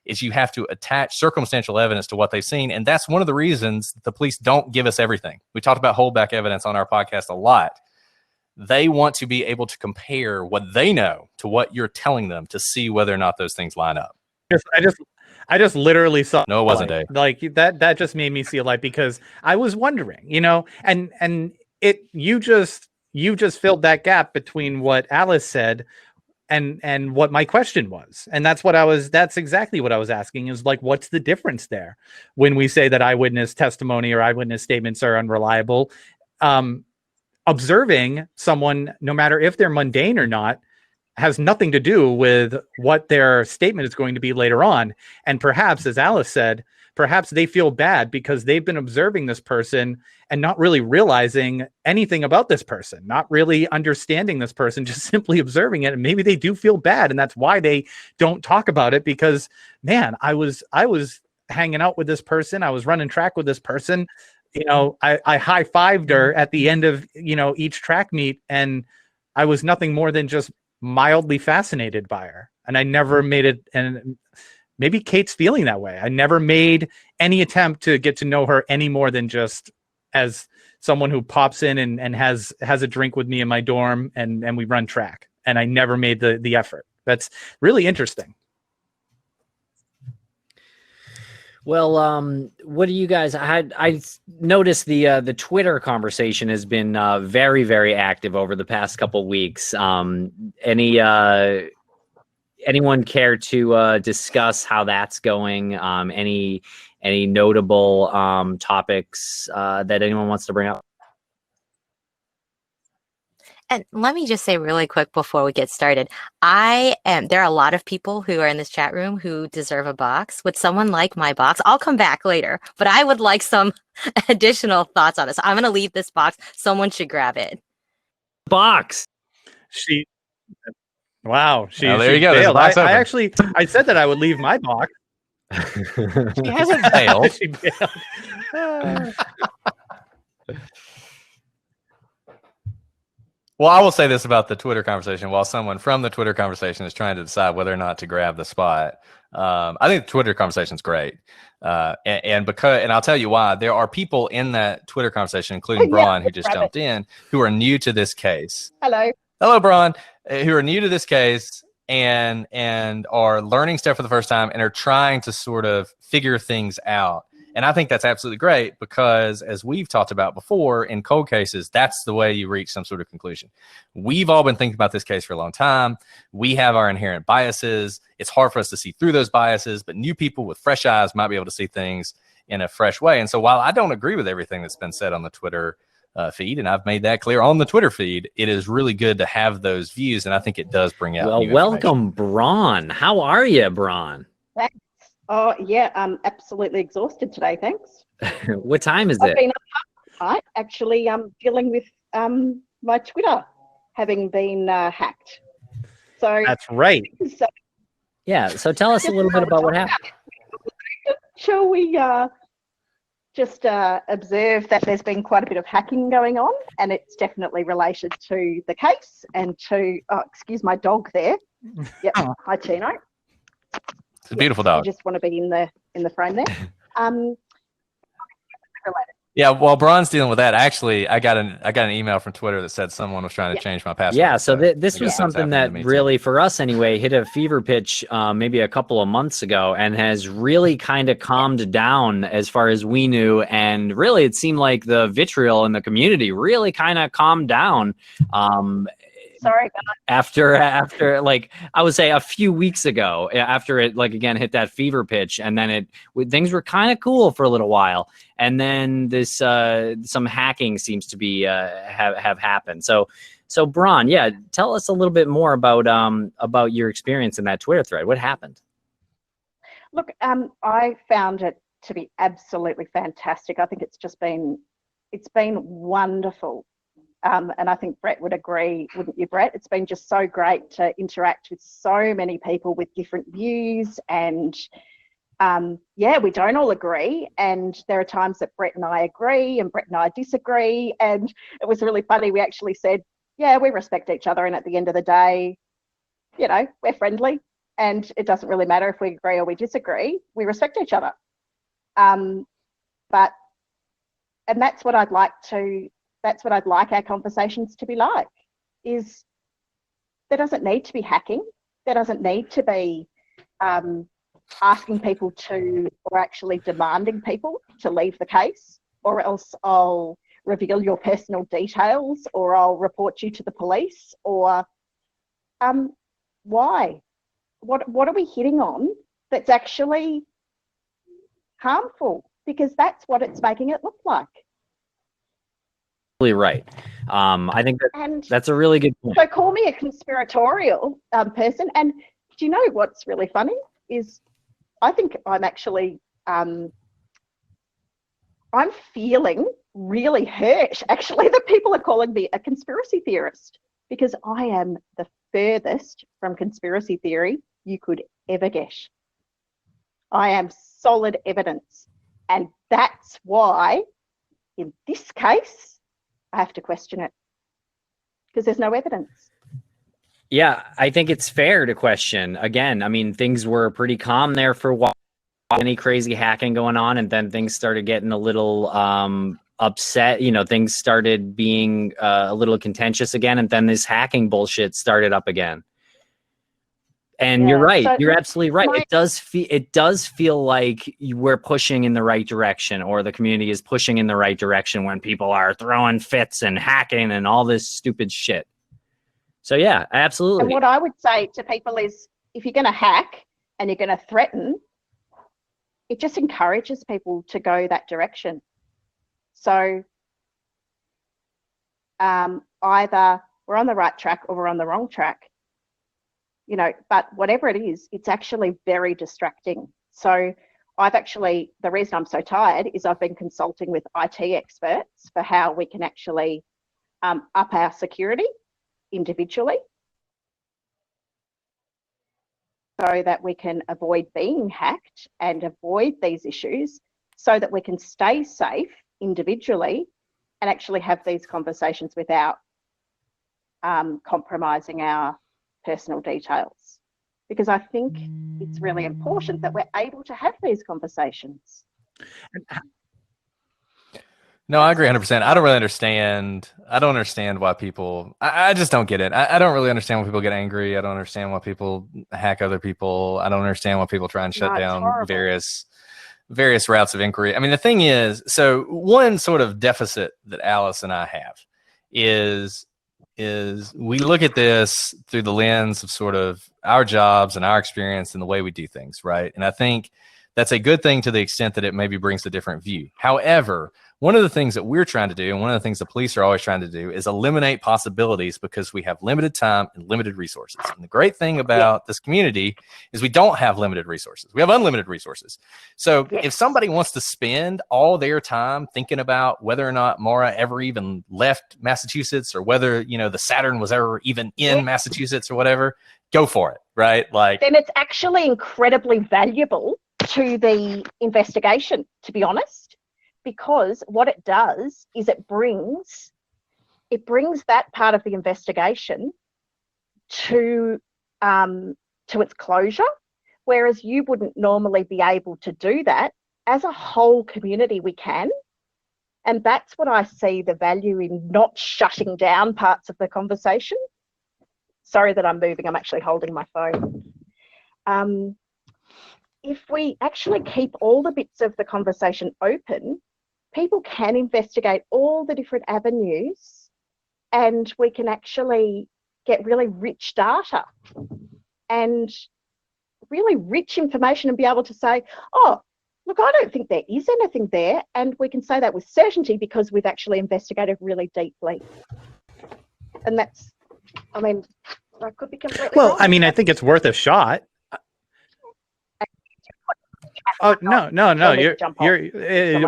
is you have to attach circumstantial evidence to what they've seen. And that's one of the reasons the police don't give us everything. We talked about holdback evidence on our podcast a lot. They want to be able to compare what they know to what you're telling them to see whether or not those things line up. I just literally saw. No, it wasn't Dave. Like that just made me see a light, because I was wondering, and you just filled that gap between what Alice said and what my question was. And that's exactly what I was asking, is like, what's the difference there when we say that eyewitness testimony or eyewitness statements are unreliable? Observing someone, no matter if they're mundane or not, has nothing to do with what their statement is going to be later on. And perhaps, as Alice said, perhaps they feel bad because they've been observing this person and not really realizing anything about this person, not really understanding this person, just simply observing it. And maybe they do feel bad, and that's why they don't talk about it, because, man, I was hanging out with this person. I was running track with this person. I high-fived her at the end of, each track meet, and I was nothing more than just mildly fascinated by her. And I never made it, and maybe Kate's feeling that way. I never made any attempt to get to know her any more than just as someone who pops in and has a drink with me in my dorm and we run track. And I never made the effort. That's really interesting. Well, what do you guys? I noticed the Twitter conversation has been very, very active over the past couple weeks. Anyone care to discuss how that's going? Any notable topics that anyone wants to bring up? And let me just say really quick before we get started, there are a lot of people who are in this chat room who deserve a box. Would someone like my box? I'll come back later, but I would like some additional thoughts on this. I'm going to leave this box. Someone should grab it. Box. Wow. There you go. I said that I would leave my box. She hasn't failed. She bailed. Well, I will say this about the Twitter conversation. While someone from the Twitter conversation is trying to decide whether or not to grab the spot, I think the Twitter conversation is great. And I'll tell you why. There are people in that Twitter conversation, including Braun, who just jumped in, who are new to this case. Hello, Braun, who are new to this case and are learning stuff for the first time and are trying to sort of figure things out. And I think that's absolutely great because, as we've talked about before, in cold cases, that's the way you reach some sort of conclusion. We've all been thinking about this case for a long time. We have our inherent biases. It's hard for us to see through those biases, but new people with fresh eyes might be able to see things in a fresh way. And so while I don't agree with everything that's been said on the Twitter feed, and I've made that clear on the Twitter feed, it is really good to have those views, and I think it does bring out Well, welcome, Braun. How are you, Braun? Thanks. Oh, yeah, I'm absolutely exhausted today, thanks. What time is I've it? been up night, actually dealing with my Twitter having been hacked. So That's right. So, Yeah, so tell us a little bit about what happened. shall we just observe that there's been quite a bit of hacking going on, and it's definitely related to the case and to, oh, excuse my dog there. Yep, hi Chino. It's a beautiful dog. You just want to be in the frame there. Related. Yeah, while Braun's dealing with that, actually, I got an email from Twitter that said someone was trying to change my password. Yeah, so this I was guess that's something happened that to me, really, for us anyway, hit a fever pitch maybe a couple of months ago and has really kind of calmed down as far as we knew. And really, it seemed like the vitriol in the community really kind of calmed down. Sorry, after like I would say a few weeks ago, after it like again hit that fever pitch, and then things were kind of cool for a little while, and then this some hacking seems to be have happened. So Braun, yeah, tell us a little bit more about your experience in that Twitter thread. What happened? Look, I found it to be absolutely fantastic. I think it's been wonderful. And I think Brett would agree, wouldn't you, Brett? It's been just so great to interact with so many people with different views. And yeah, we don't all agree. And there are times that Brett and I agree and Brett and I disagree. And it was really funny. We actually said, yeah, we respect each other. And at the end of the day, you know, we're friendly. And it doesn't really matter if we agree or we disagree. We respect each other. And that's what I'd like our conversations to be like, is there doesn't need to be hacking. There doesn't need to be asking people to, or actually demanding people to leave the case, or else I'll reveal your personal details, or I'll report you to the police, or why? What are we hitting on that's actually harmful? Because that's what it's making it look like. Right. I think that's a really good point. So call me a conspiratorial person. And do you know what's really funny is I think I'm actually, I'm feeling really hurt actually that people are calling me a conspiracy theorist, because I am the furthest from conspiracy theory you could ever get. I am solid evidence. And that's why in this case, I have to question it, because there's no evidence. Yeah, I think it's fair to question. Again, I mean, things were pretty calm there for a while, any crazy hacking going on, and then things started getting a little upset. You know, things started being a little contentious again, and then this hacking bullshit started up again. And you're right. So you're absolutely right. It does feel like we're pushing in the right direction, or the community is pushing in the right direction when people are throwing fits and hacking and all this stupid shit. So yeah, absolutely. And what I would say to people is, if you're going to hack and you're going to threaten, it just encourages people to go that direction. So either we're on the right track or we're on the wrong track. You know, but whatever it is, it's actually very distracting. So the reason I'm so tired is I've been consulting with IT experts for how we can actually up our security individually, so that we can avoid being hacked and avoid these issues, so that we can stay safe individually and actually have these conversations without compromising our personal details, because I think it's really important that we're able to have these conversations. No, I agree 100%. I don't really understand. I don't understand why people, I just don't get it. I don't really understand why people get angry. I don't understand why people hack other people. I don't understand why people try and shut down various routes of inquiry. I mean, the thing is, so one sort of deficit that Alice and I have is we look at this through the lens of sort of our jobs and our experience and the way we do things, right? And I think that's a good thing to the extent that it maybe brings a different view. However, one of the things that we're trying to do, and one of the things the police are always trying to do, is eliminate possibilities because we have limited time and limited resources. And the great thing about this community is we don't have limited resources. We have unlimited resources. So if somebody wants to spend all their time thinking about whether or not Maura ever even left Massachusetts, or whether, you know, the Saturn was ever even in Massachusetts or whatever, go for it, right? Like, then it's actually incredibly valuable to the investigation, to be honest, because what it does is it brings that part of the investigation to its closure, whereas you wouldn't normally be able to do that. As a whole community, we can, and that's what I see the value in not shutting down parts of the conversation. Sorry that I'm moving, I'm actually holding my phone. If we actually keep all the bits of the conversation open, people can investigate all the different avenues, and we can actually get really rich data and really rich information and be able to say, oh, look, I don't think there is anything there. And we can say that with certainty because we've actually investigated really deeply. And that's, I mean, I could be completely wrong. I mean, I think it's worth a shot. Oh, no.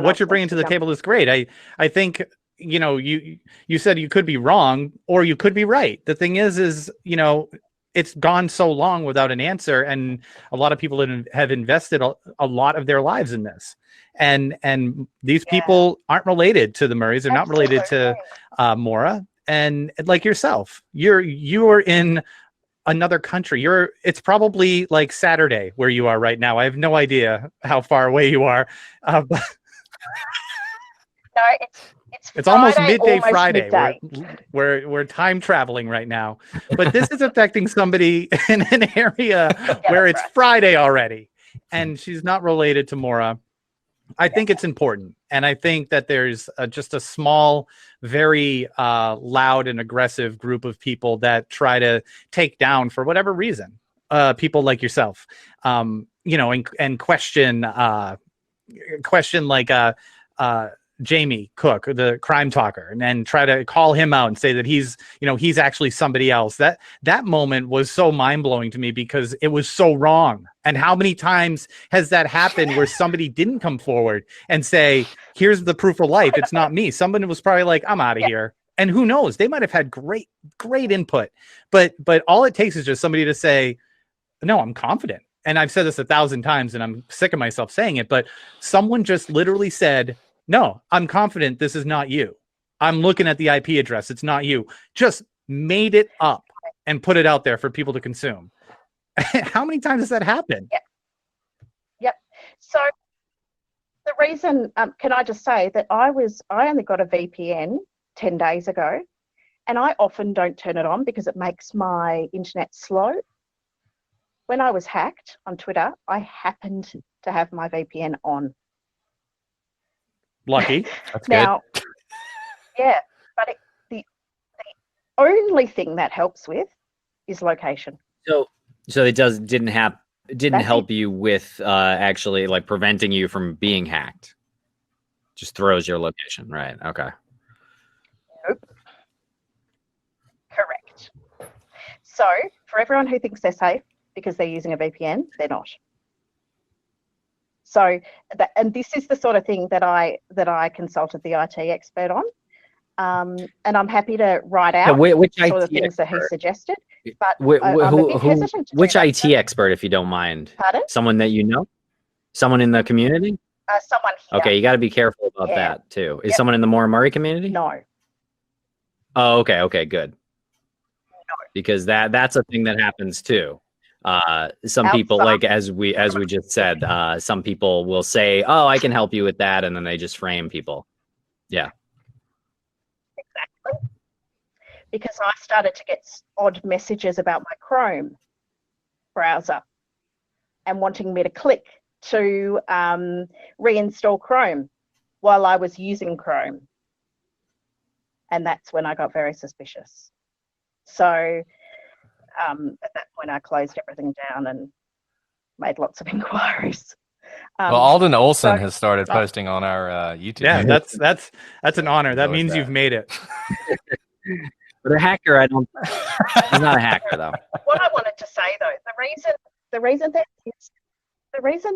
What you're bringing to the table is great. I think, you know, you said you could be wrong or you could be right. The thing is, you know, it's gone so long without an answer, and a lot of people have invested a lot of their lives in this. And these people aren't related to the Murrays. They're not related to Maura. And like yourself, you are in another country. It's probably like Saturday where you are right now. I have no idea how far away you are. But no, it's almost midday Friday. We're time traveling right now. But this is affecting somebody in an area where it's Friday already, and she's not related to Maura. I think it's important. And I think that there's just a small, very loud and aggressive group of people that try to take down, for whatever reason, people like yourself, you know, and question like Jamie Cook, the crime talker, and try to call him out and say that he's actually somebody else. That moment was so mind-blowing to me because it was so wrong. And how many times has that happened where somebody didn't come forward and say, here's the proof of life, it's not me? Somebody was probably like, I'm out of here. And who knows, they might have had great input, but all it takes is just somebody to say, no, I'm confident. And I've said this 1,000 times and I'm sick of myself saying it, but someone just literally said, no, I'm confident this is not you. I'm looking at the IP address. It's not you. Just made it up and put it out there for people to consume. How many times has that happened? Yep. So the reason, can I just say that I only got a VPN 10 days ago, and I often don't turn it on because it makes my internet slow. When I was hacked on Twitter, I happened to have my VPN on. Lucky. That's now, good. Yeah, but the only thing that helps with is location. So it didn't help you with actually like preventing you from being hacked. Just throws your location, right? Okay. Nope. Correct. So for everyone who thinks they're safe because they're using a VPN, they're not. So, and this is the sort of thing that I consulted the IT expert on, and I'm happy to write out which sort of IT things that he suggested. But which IT expert, if you don't mind? Pardon? Someone that you know? Someone in the community? Someone here. Okay, you got to be careful about that too. Is someone in the Maura Murray community? No. Oh, okay, good. No. Because that's a thing that happens too. Some people, like as we just said, some people will say, oh, I can help you with that, and then they just frame people. Yeah. Exactly. Because I started to get odd messages about my Chrome browser and wanting me to click to reinstall Chrome while I was using Chrome. And that's when I got very suspicious. So at that point, I closed everything down and made lots of inquiries. Well, Alden Olson has started posting on our YouTube. Yeah, that's an honor. That means you've made it. But a hacker, he's not a hacker though. What I wanted to say though, the reason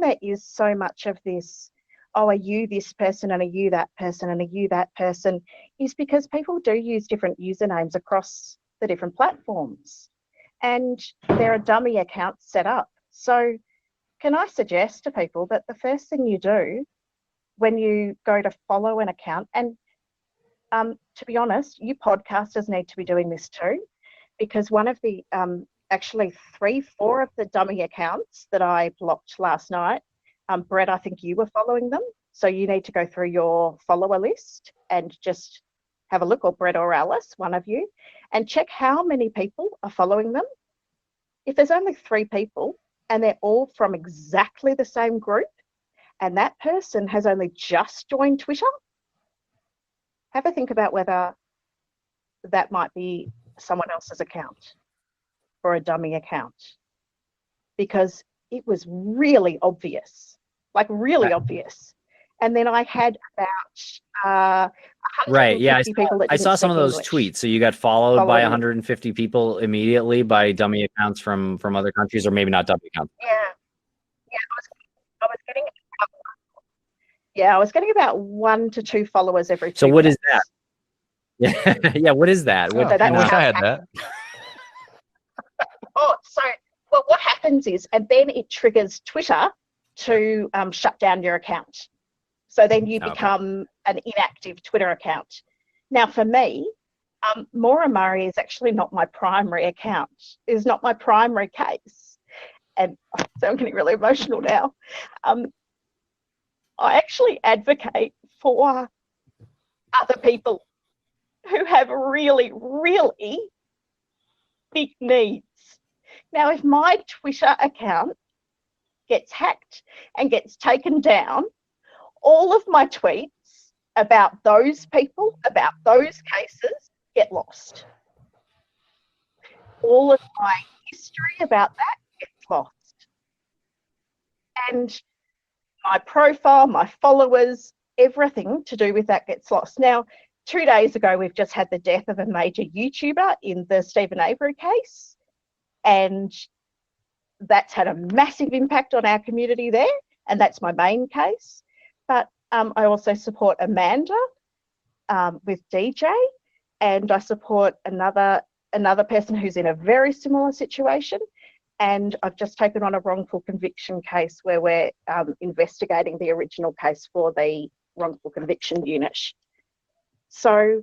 there is so much of this, oh, are you this person and are you that person and are you that person, is because people do use different usernames across the different platforms, and there are dummy accounts set up. So can I suggest to people that the first thing you do when you go to follow an account, and to be honest, you podcasters need to be doing this too, because one of the actually 3-4 of the dummy accounts that I blocked last night, Brett, I think you were following them. So you need to go through your follower list and just have a look, or Brett or Alice, one of you, and check how many people are following them. If there's only 3 people and they're all from exactly the same group, and that person has only just joined Twitter, have a think about whether that might be someone else's account or a dummy account, because it was really obvious, like really obvious. And then I had about 150 people that I saw some of those English. tweets. So you got followed by 150 people immediately by dummy accounts from other countries, or maybe not dummy accounts. I was getting about 1 to 2 followers every 2 So what minutes. is that? Yeah, what is that? Oh, I wish I had that. Well, what happens is, and then it triggers Twitter to shut down your account. So then you become an inactive Twitter account. Now, for me, Maura Murray is actually not my primary account. Is not my primary case. And so I'm getting really emotional now. I actually advocate for other people who have really, really big needs. Now, if my Twitter account gets hacked and gets taken down, all of my tweets about those people, about those cases, get lost. All of my history about that gets lost. And my profile, my followers, everything to do with that gets lost. Now, 2 days ago, we've just had the death of a major YouTuber in the Stephen Avery case. And that's had a massive impact on our community there. And that's my main case. But I also support Amanda with DJ. And I support another person who's in a very similar situation. And I've just taken on a wrongful conviction case where we're investigating the original case for the wrongful conviction unit. So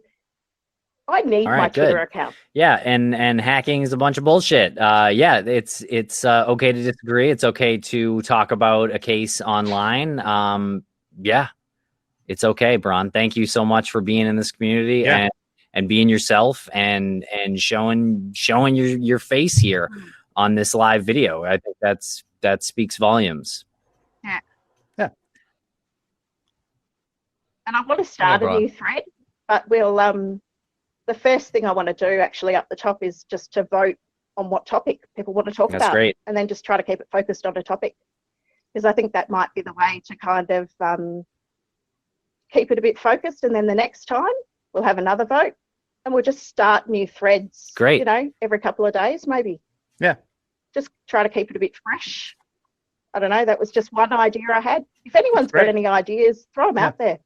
I need my Twitter account. Yeah, and hacking is a bunch of bullshit. It's okay to disagree. It's okay to talk about a case online. It's okay, Bron. Thank you so much for being in this community and being yourself and showing your face here on this live video. I think that speaks volumes. Yeah. And I want to start a new thread, but we'll the first thing I want to do actually up the top is just to vote on what topic people want to talk about. That's great. And then just try to keep it focused on a topic, because I think that might be the way to kind of keep it a bit focused. And then the next time we'll have another vote and we'll just start new threads. Great. You know, every couple of days maybe. Yeah. Just try to keep it a bit fresh. I don't know. That was just one idea I had. If anyone's got any ideas, throw them out there.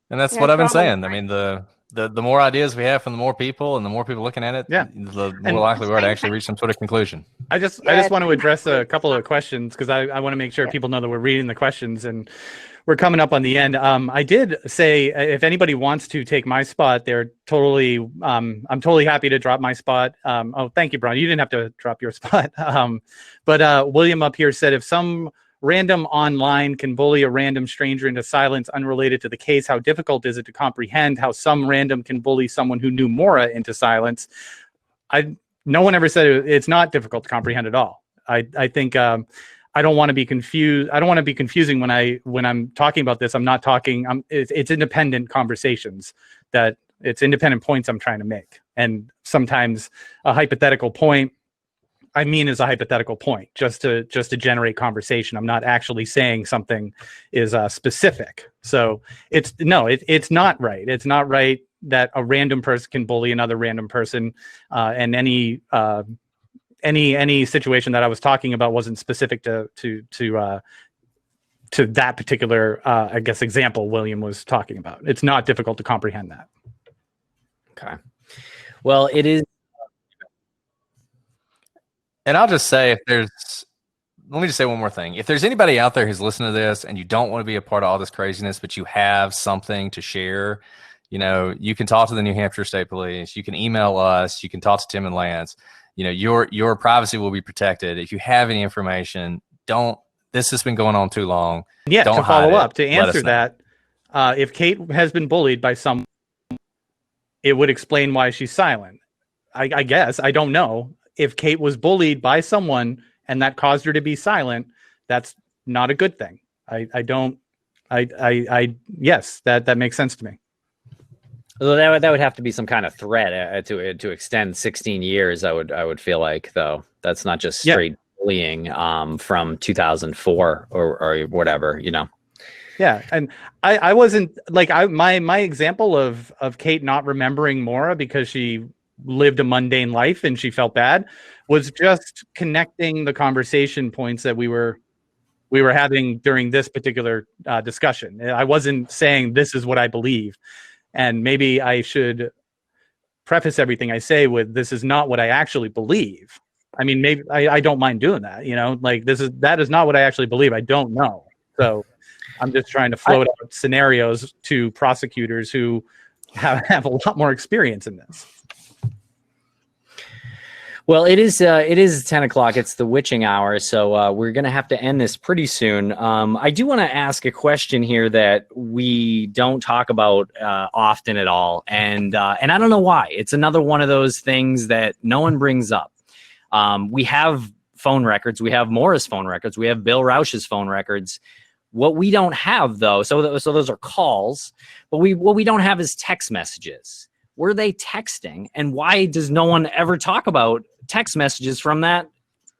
And that's what I've been saying. I mean, the more ideas we have from the more people and the more people looking at it, the more likely we are to actually reach some sort of conclusion. I just want to address a couple of questions, because I want to make sure people know that we're reading the questions and we're coming up on the end. I did say if anybody wants to take my spot, they're totally. I'm totally happy to drop my spot. Thank you, Brian. You didn't have to drop your spot. But William up here said if some random online can bully a random stranger into silence unrelated to the case. How difficult is it to comprehend how some random can bully someone who knew Maura into silence? No one ever said it's not difficult to comprehend at all. I think I don't want to be confused. I don't want to be confusing when I'm talking about this. I'm not talking. It's independent conversations, that it's independent points I'm trying to make. And sometimes a hypothetical point I mean is a hypothetical point just to generate conversation. I'm not actually saying something is specific. So it's not right. It's not right that a random person can bully another random person, and any situation that I was talking about wasn't specific to that particular I guess example William was talking about. It's not difficult to comprehend that. Okay. Well, it is. And I'll just say, let me just say one more thing. If there's anybody out there who's listening to this and you don't want to be a part of all this craziness, but you have something to share, you can talk to the New Hampshire State Police. You can email us. You can talk to Tim and Lance. Your privacy will be protected. If you have any information, this has been going on too long. Yeah, don't to follow up, to Let answer us know. that, if Kate has been bullied by someone, it would explain why she's silent. I guess. I don't know. If Kate was bullied by someone and that caused her to be silent, that's not a good thing. Yes, that makes sense to me. Well, that would have to be some kind of threat to extend 16 years. I would feel like, though, that's not just straight bullying from 2004 or whatever, Yeah, and I wasn't like my example of Kate not remembering Maura because she lived a mundane life and she felt bad was just connecting the conversation points that we were having during this particular discussion. I wasn't saying this is what I believe, and maybe I should preface everything I say with this is not what I actually believe. I mean, maybe I don't mind doing that, like that is not what I actually believe. I don't know. So I'm just trying to float out scenarios to prosecutors who have a lot more experience in this. Well, it is 10 o'clock. It's the witching hour, so we're going to have to end this pretty soon. I do want to ask a question here that we don't talk about often at all, and I don't know why. It's another one of those things that no one brings up. We have phone records. We have Maura's phone records. We have Bill Rausch's phone records. What we don't have, though, so those are calls, but what we don't have is text messages. Were they texting, and why does no one ever talk about text messages from that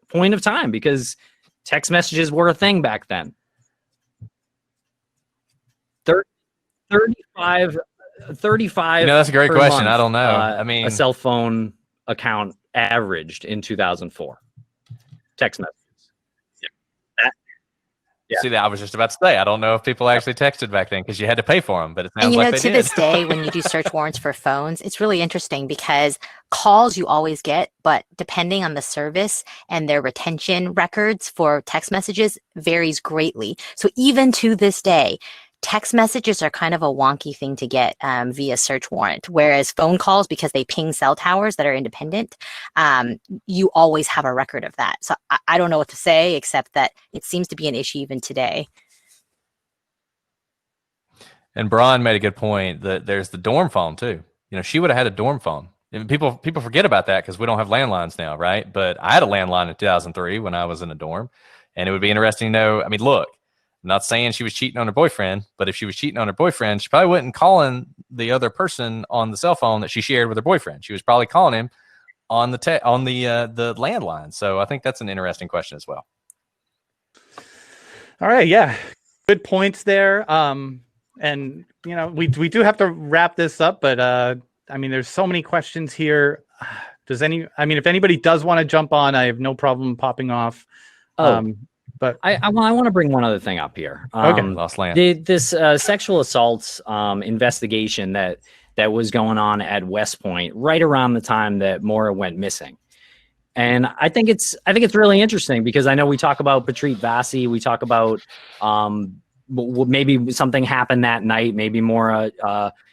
point of time? Because text messages were a thing back then. 35 that's a great per question. month, I don't know. I mean, a cell phone account averaged in 2004 text messages. Yeah. See, that I was just about to say, I don't know if people actually texted back then because you had to pay for them, but it sounds And like they to did. this day, when you do search warrants for phones, it's really interesting because calls you always get, but depending on the service and their retention records for text messages varies greatly. So even to this day, text messages are kind of a wonky thing to get via search warrant, whereas phone calls, because they ping cell towers that are independent, you always have a record of that. So I don't know what to say, except that it seems to be an issue even today. And Brian made a good point that there's the dorm phone too. She would have had a dorm phone. And people forget about that because we don't have landlines now, right? But I had a landline in 2003 when I was in a dorm, and it would be interesting to know. I mean, look, I'm not saying she was cheating on her boyfriend, but if she was cheating on her boyfriend, she probably wasn't calling the other person on the cell phone that she shared with her boyfriend. She was probably calling him on the landline. So I think that's an interesting question as well. All right, yeah, good points there. And we do have to wrap this up, but I mean, there's so many questions here. If anybody does want to jump on, I have no problem popping off. But I want to bring one other thing up here. Okay. Lost land. This sexual assaults investigation that was going on at West Point right around the time that Maura went missing. And I think it's really interesting because I know we talk about Patrick Vassie, we talk about maybe something happened that night, maybe Maura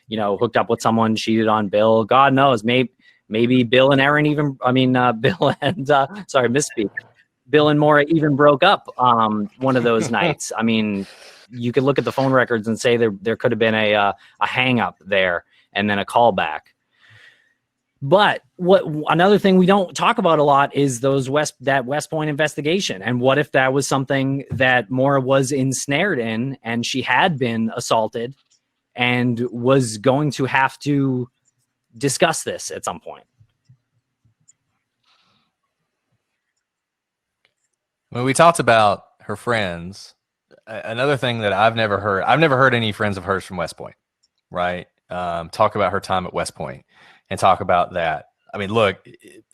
hooked up with someone, cheated on Bill. God knows, maybe Bill and Aaron Bill and misspeak. Bill and Maura even broke up one of those nights. I mean, you could look at the phone records and say there could have been a hang up there and then a callback. But another thing we don't talk about a lot is that West Point investigation. And what if that was something that Maura was ensnared in and she had been assaulted and was going to have to discuss this at some point? When we talked about her friends, another thing that I've never heard any friends of hers from West Point, right? Talk about her time at West Point and talk about that. I mean, look,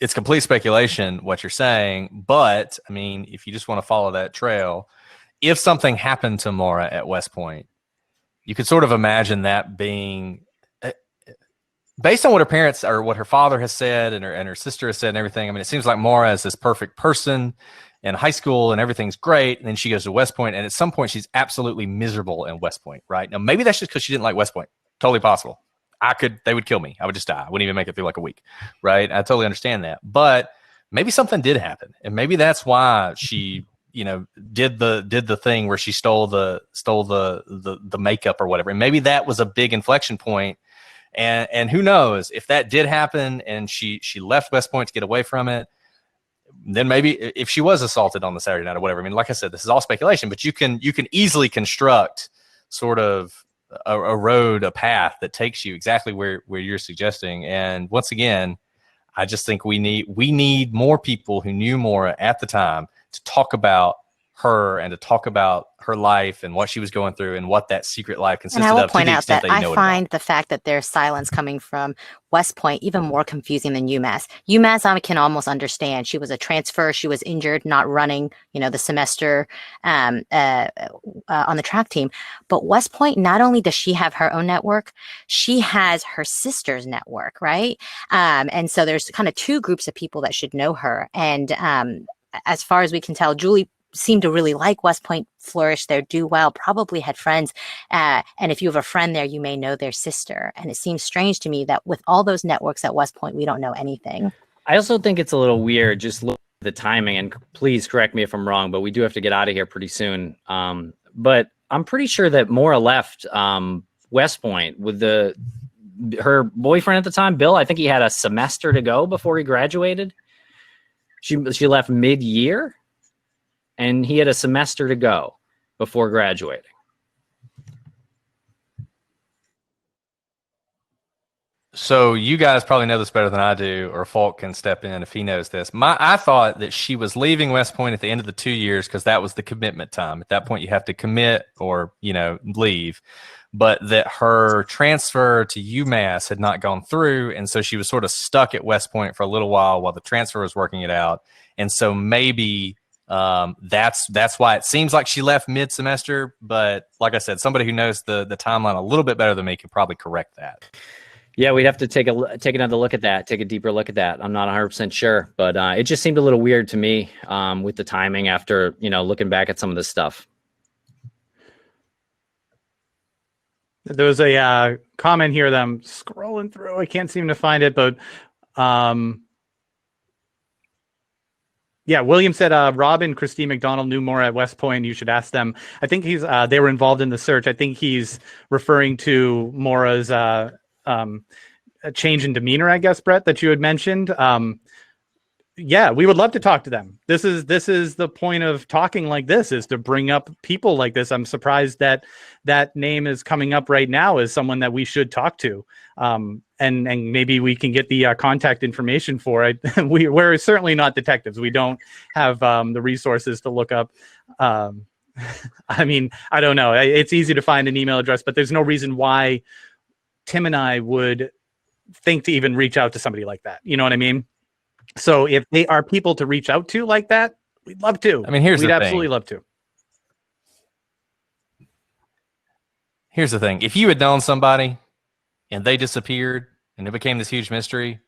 it's complete speculation what you're saying, but I mean, if you just want to follow that trail, if something happened to Maura at West Point, you could sort of imagine that being based on what her parents or what her father has said and her sister has said and everything. I mean, it seems like Maura is this perfect person in high school and everything's great. And then she goes to West Point, and at some point she's absolutely miserable in West Point, right? Now, maybe that's just because she didn't like West Point. Totally possible. They would kill me. I would just die. I wouldn't even make it through like a week, right? I totally understand that. But maybe something did happen. And maybe that's why she, did the thing where she stole the makeup or whatever. And maybe that was a big inflection point. And who knows if that did happen and she left West Point to get away from it, then maybe if she was assaulted on the Saturday night or whatever. I mean, like I said, this is all speculation, but you can easily construct sort of a path that takes you exactly where you're suggesting. And once again, I just think we need more people who knew Maura at the time to talk about her and to talk about her life and what she was going through and what that secret life consisted of. And I will point out that I find the the fact that there's silence coming from West Point even more confusing than UMass. UMass I can almost understand. She was a transfer. She was injured, not running, the semester on the track team. But West Point, not only does she have her own network, she has her sister's network, right? And so there's kind of two groups of people that should know her. And as far as we can tell, Julie seemed to really like West Point, flourish there, do well, probably had friends. And if you have a friend there, you may know their sister. And it seems strange to me that with all those networks at West Point, we don't know anything. I also think it's a little weird, just look at the timing, and please correct me if I'm wrong, but we do have to get out of here pretty soon. But I'm pretty sure that Maura left West Point with her boyfriend at the time, Bill. I think he had a semester to go before he graduated. She left mid-year, and he had a semester to go before graduating. So you guys probably know this better than I do, or Falk can step in if he knows this. I thought that she was leaving West Point at the end of the 2 years because that was the commitment time. At that point, you have to commit or, leave. But that her transfer to UMass had not gone through, and so she was sort of stuck at West Point for a little while the transfer was working it out. And so maybe that's why it seems like she left mid-semester. But like I said, somebody who knows the timeline a little bit better than me could probably correct that. Yeah, we'd have to take another look at that, take a deeper look at that. I'm not 100% sure, but it just seemed a little weird to me with the timing after, looking back at some of this stuff. There was a comment here that I'm scrolling through. I can't seem to find it, but yeah, William said Rob and Christine McDonald knew more at West Point. You should ask them. I think they were involved in the search. I think he's referring to Maura's a change in demeanor, I guess, Brett, that you had mentioned. Yeah, we would love to talk to them. This is the point of talking like this, is to bring up people like this. I'm surprised that name is coming up right now as someone that we should talk to. And maybe we can get the contact information for it. We're certainly not detectives. We don't have the resources to look up. I mean, I don't know. It's easy to find an email address, but there's no reason why Tim and I would think to even reach out to somebody like that. You know what I mean? So if they are people to reach out to like that, we'd love to. I mean, we'd absolutely love to. Here's the thing. If you had known somebody and they disappeared and it became this huge mystery,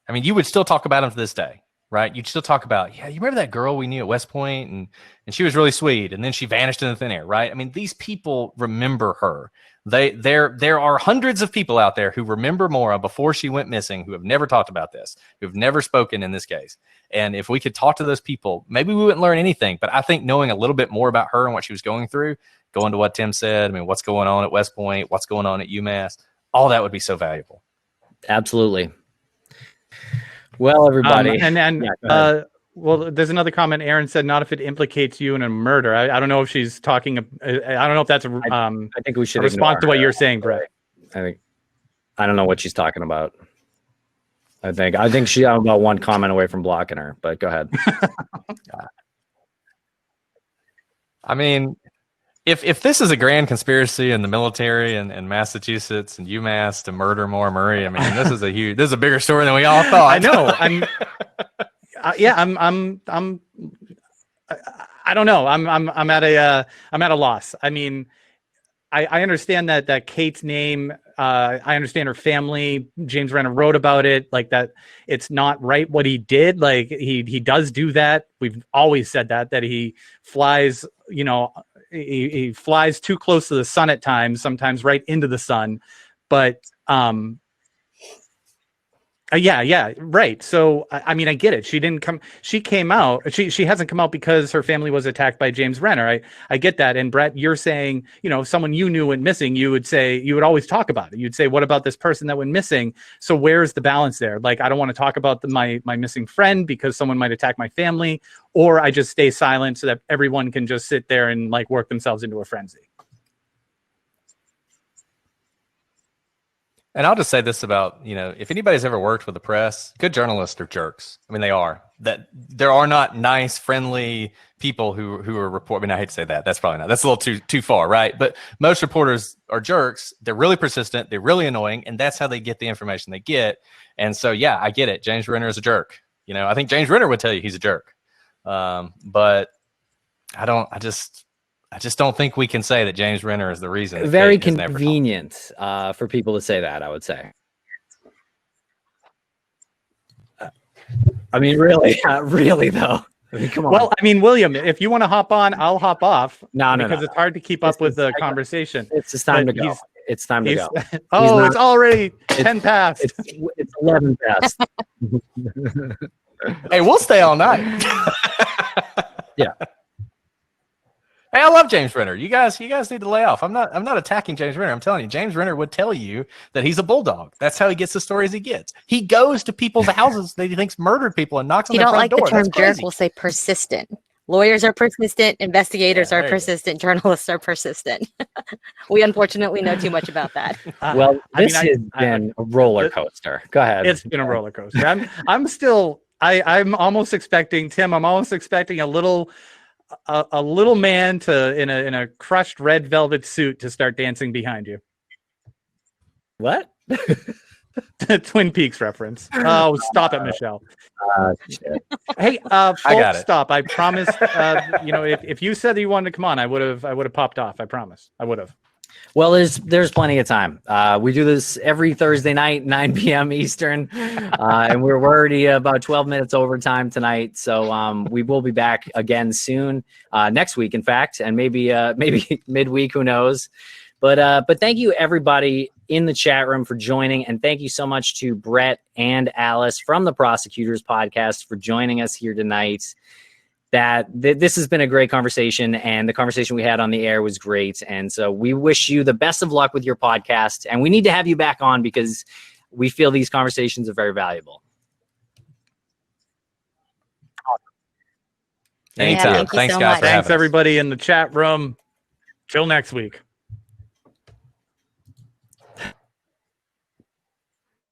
I mean, you would still talk about them to this day, right? You'd still talk about, yeah, you remember that girl we knew at West Point and she was really sweet and then she vanished in the thin air, right? I mean, these people remember her. There are hundreds of people out there who remember Maura before she went missing, who have never talked about this, who've never spoken in this case. And if we could talk to those people, maybe we wouldn't learn anything. But I think knowing a little bit more about her and what she was going through, going to what Tim said, I mean, what's going on at West Point, what's going on at UMass, all that would be so valuable. Absolutely. Well, everybody. Well, there's another comment. Aaron said, "Not if it implicates you in a murder." I don't know if she's talking. I don't know if that's I think we should respond to what you're saying, Brett. I don't know what she's talking about. I think she's about one comment away from blocking her. But go ahead. I mean, if this is a grand conspiracy in the military and Massachusetts and UMass to murder Maura Murray, I mean, this is a bigger story than we all thought. I know. I don't know. I'm at a loss. I mean, I understand that Kate's name. I understand her family. James Renner wrote about it, like that. It's not right what he did. Like he does do that. We've always said that he flies. He flies too close to the sun at times. Sometimes right into the sun. But yeah, right. So I mean, I get it. She didn't come. She came out. She hasn't come out because her family was attacked by James Renner. I get that. And Brett, you're saying, if someone you knew went missing, you would always talk about it. You'd say, what about this person that went missing? So where's the balance there? Like, I don't want to talk about my missing friend because someone might attack my family, or I just stay silent so that everyone can just sit there and like work themselves into a frenzy. And I'll just say this about, if anybody's ever worked with the press, good journalists are jerks. I mean, they are. That there are not nice, friendly people who are reporting. I mean, I hate to say that. That's probably not. That's a little too far, right? But most reporters are jerks. They're really persistent. They're really annoying, and that's how they get the information they get. And so, yeah, I get it. James Renner is a jerk. I think James Renner would tell you he's a jerk. But I just don't think we can say that James Renner is the reason. Very convenient for people to say that, I would say. I mean, really, really though. I mean, come on. Well, I mean, William, if you want to hop on, I'll hop off. No, because it's hard to keep up with the conversation. It's time to go. It's time to go. It's already 10 past. It's 11 past. Hey, we'll stay all night. Yeah. Hey, I love James Renner. You guys need to lay off. I'm not attacking James Renner. I'm telling you, James Renner would tell you that he's a bulldog. That's how he gets the stories he gets. He goes to people's houses that he thinks murdered people and knocks on their front door. You don't like the term jerk, we'll say persistent. Lawyers are persistent, investigators are persistent, journalists are persistent. We unfortunately know too much about that. Well, this has been a roller coaster. Go ahead. It's been a roller coaster. I'm almost expecting, Tim, a little man in a crushed red velvet suit to start dancing behind you. What? Twin Peaks reference. Oh, stop it, Michelle. Shit. Hey, I got it. Stop. I promised. If you said that you wanted to come on, I would have popped off. I promise. I would have. Well, there's plenty of time. We do this every Thursday night, 9 p.m. Eastern, and we're already about 12 minutes over time tonight. So we will be back again soon, next week, in fact, and maybe midweek, who knows. But thank you everybody in the chat room for joining, and thank you so much to Brett and Alice from the Prosecutors podcast for joining us here tonight. This has been a great conversation, and the conversation we had on the air was great. And so we wish you the best of luck with your podcast, and we need to have you back on because we feel these conversations are very valuable. Anytime. Yeah, thanks, guys. Thanks everybody in the chat room. Till next week.